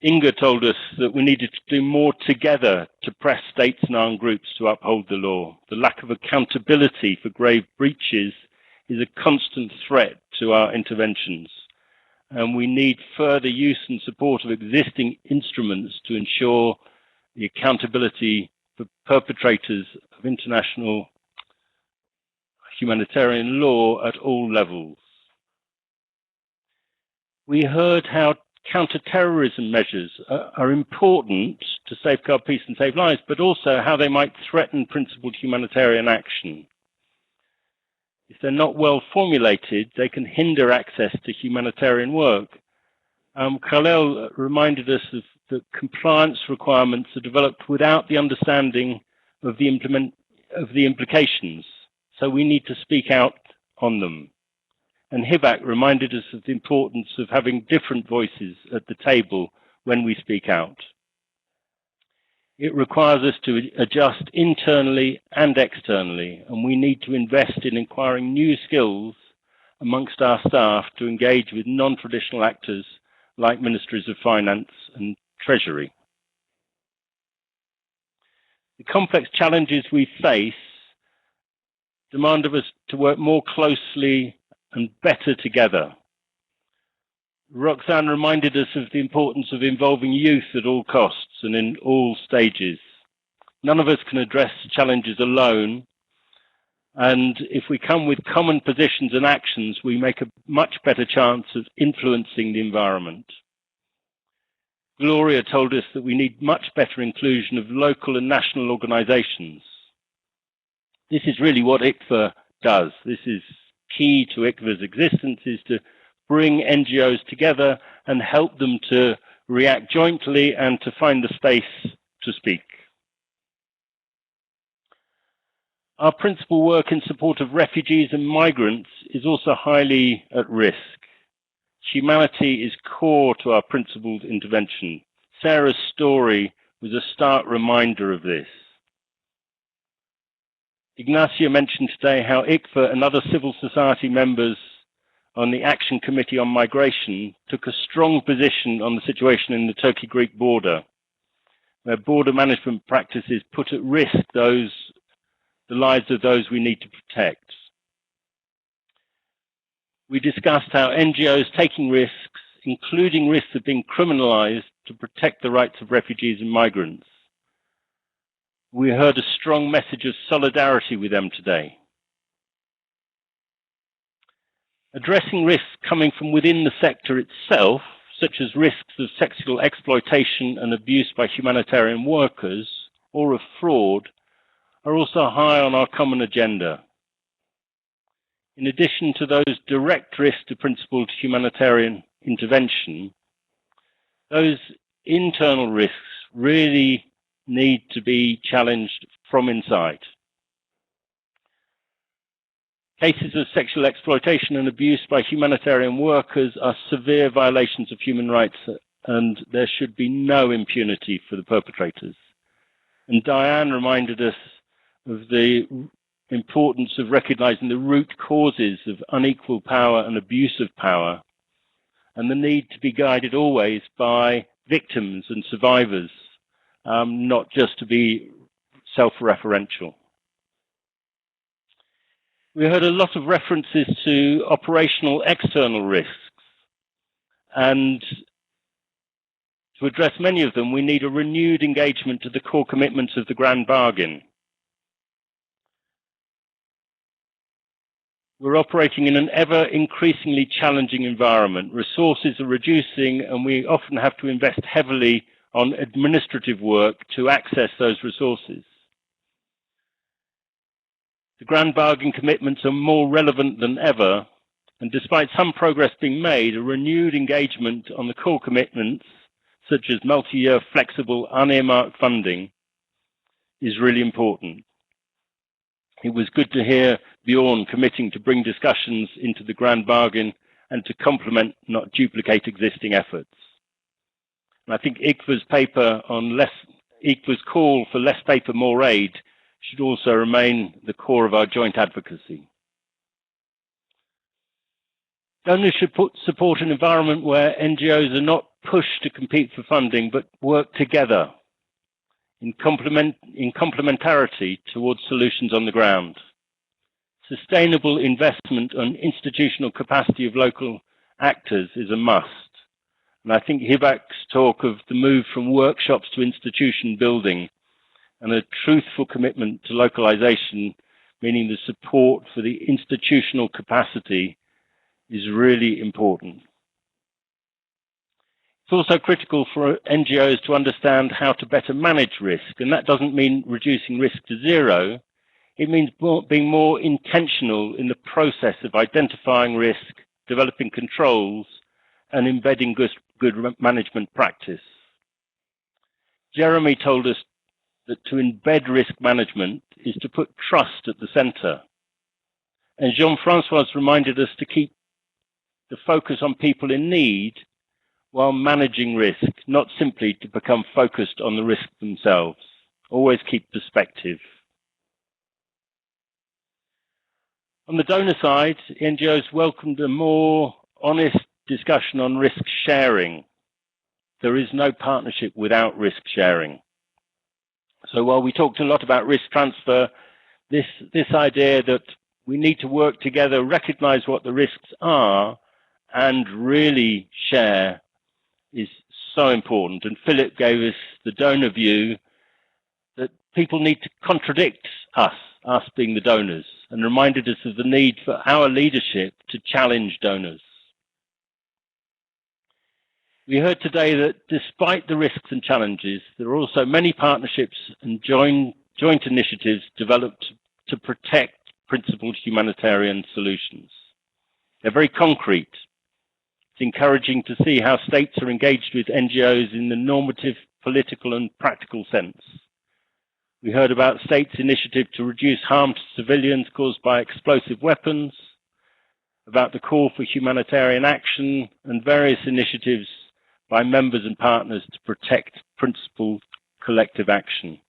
Inga told us that we needed to do more together to press states and armed groups to uphold the law. The lack of accountability for grave breaches is a constant threat to our interventions, and we need further use and support of existing instruments to ensure the accountability for perpetrators of international humanitarian law at all levels. We heard how counter-terrorism measures are important to safeguard peace and save lives, but also how they might threaten principled humanitarian action. If they're not well formulated, they can hinder access to humanitarian work. Khalil reminded us that compliance requirements are developed without the understanding of the implications, so we need to speak out on them. And Hibak reminded us of the importance of having different voices at the table when we speak out. It requires us to adjust internally and externally, and we need to invest in acquiring new skills amongst our staff to engage with non-traditional actors like ministries of finance and treasury. The complex challenges we face demand of us to work more closely and better together. Roxanne reminded us of the importance of involving youth at all costs and in all stages. None of us can address challenges alone, and if we come with common positions and actions, we make a much better chance of influencing the environment. Gloria told us that we need much better inclusion of local and national organisations. This is really what ICFA does. This is key to ICFA's existence, is to bring NGOs together and help them to react jointly and to find the space to speak. Our principal work in support of refugees and migrants is also highly at risk. Humanity is core to our principled intervention. Sarah's story was a stark reminder of this. Ignacio mentioned today how ICFA and other civil society members on the Action Committee on Migration took a strong position on the situation in the Turkey-Greek border, where border management practices put at risk the lives of those we need to protect. We discussed how NGOs taking risks, including risks of being criminalized to protect the rights of refugees and migrants. We heard a strong message of solidarity with them today. Addressing risks coming from within the sector itself, such as risks of sexual exploitation and abuse by humanitarian workers, or of fraud, are also high on our common agenda. In addition to those direct risks to principled humanitarian intervention, those internal risks really need to be challenged from inside. Cases of sexual exploitation and abuse by humanitarian workers are severe violations of human rights, and there should be no impunity for the perpetrators. And Diane reminded us of the importance of recognizing the root causes of unequal power and abuse of power, and the need to be guided always by victims and survivors, not just to be self-referential. We heard a lot of references to operational external risks, and to address many of them, we need a renewed engagement to the core commitments of the Grand Bargain. We're operating in an ever increasingly challenging environment. Resources are reducing, and we often have to invest heavily on administrative work to access those resources. The Grand Bargain commitments are more relevant than ever, and despite some progress being made, a renewed engagement on the core commitments, such as multi-year flexible unearmarked funding, is really important. It was good to hear Bjorn committing to bring discussions into the Grand Bargain and to complement, not duplicate, existing efforts. And I think ICFA's paper on ICFA's call for less paper, more aid should also remain the core of our joint advocacy. Donors should support an environment where NGOs are not pushed to compete for funding, but work together in complementarity towards solutions on the ground. Sustainable investment on institutional capacity of local actors is a must. And I think Hibak's talk of the move from workshops to institution building and a truthful commitment to localization, meaning the support for the institutional capacity, is really important. It's also critical for NGOs to understand how to better manage risk, and that doesn't mean reducing risk to zero. It means being more intentional in the process of identifying risk, developing controls, and embedding good management practice. Jeremy told us that to embed risk management is to put trust at the center. And Jean-Francois reminded us to keep the focus on people in need while managing risk, not simply to become focused on the risk themselves. Always keep perspective. On the donor side, NGOs welcomed a more honest discussion on risk sharing. There is no partnership without risk sharing. So while we talked a lot about risk transfer, this idea that we need to work together, recognize what the risks are, and really share is so important. And Philip gave us the donor view that people need to contradict us being the donors, and reminded us of the need for our leadership to challenge donors. We heard today that despite the risks and challenges, there are also many partnerships and joint initiatives developed to protect principled humanitarian solutions. They're very concrete. It's encouraging to see how states are engaged with NGOs in the normative, political and practical sense. We heard about states' initiative to reduce harm to civilians caused by explosive weapons, about the call for humanitarian action, and various initiatives by members and partners to protect principled collective action.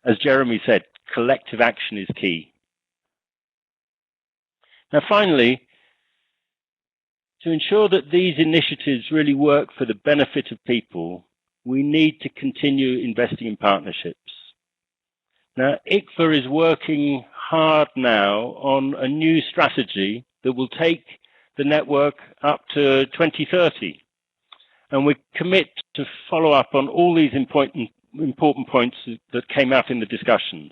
As Jeremy said, collective action is key. Now finally, to ensure that these initiatives really work for the benefit of people, we need to continue investing in partnerships. Now, ICFA is working hard now on a new strategy that will take the network up to 2030. And we commit to follow up on all these important points that came out in the discussions.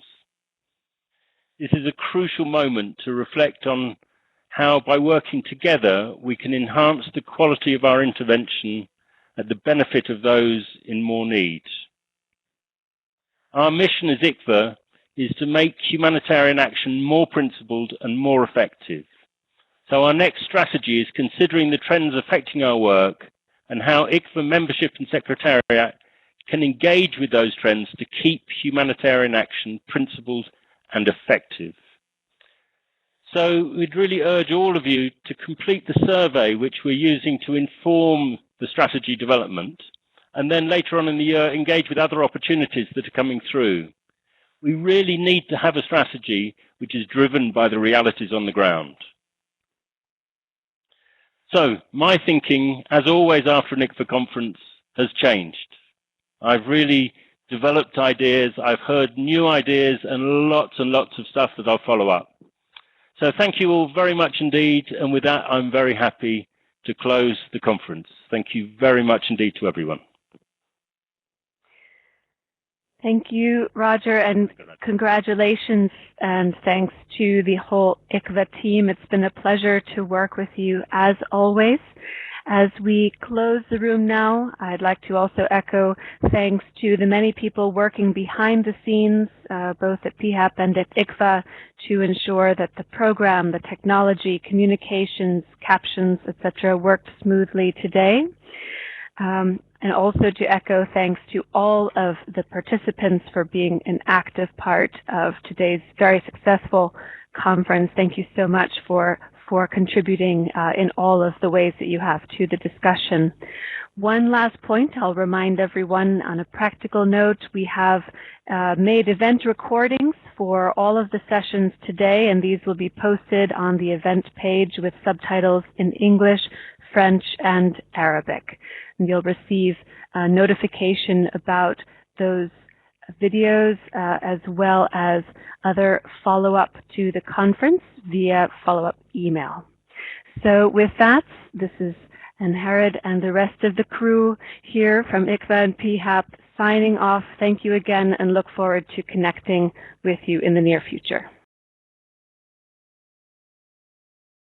This is a crucial moment to reflect on how, by working together, we can enhance the quality of our intervention at the benefit of those in more need. Our mission as ICFA is to make humanitarian action more principled and more effective. So our next strategy is considering the trends affecting our work and how ICFA membership and secretariat can engage with those trends to keep humanitarian action principled and effective. So we'd really urge all of you to complete the survey which we're using to inform the strategy development, and then later on in the year engage with other opportunities that are coming through. We really need to have a strategy which is driven by the realities on the ground. So my thinking, as always after an ICFA conference, has changed. I've really developed ideas, I've heard new ideas and lots of stuff that I'll follow up. So thank you all very much indeed, and with that I'm very happy to close the conference. Thank you very much indeed to everyone. Thank you, Roger, and congratulations and thanks to the whole ICFA team. It's been a pleasure to work with you as always. As we close the room now, I'd like to also echo thanks to the many people working behind the scenes, both at PHAP and at ICFA, to ensure that the program, the technology, communications, captions, etc., worked smoothly today. And also to echo thanks to all of the participants for being an active part of today's very successful conference. Thank you so much for contributing in all of the ways that you have to the discussion. One last point, I'll remind everyone on a practical note, we have made event recordings for all of the sessions today, and these will be posted on the event page with subtitles in English, French, and Arabic. And you'll receive a notification about those videos as well as other follow-up to the conference via follow-up email. So with that, this is Ann-Herod and the rest of the crew here from ICFA and PHAP signing off. Thank you again and look forward to connecting with you in the near future.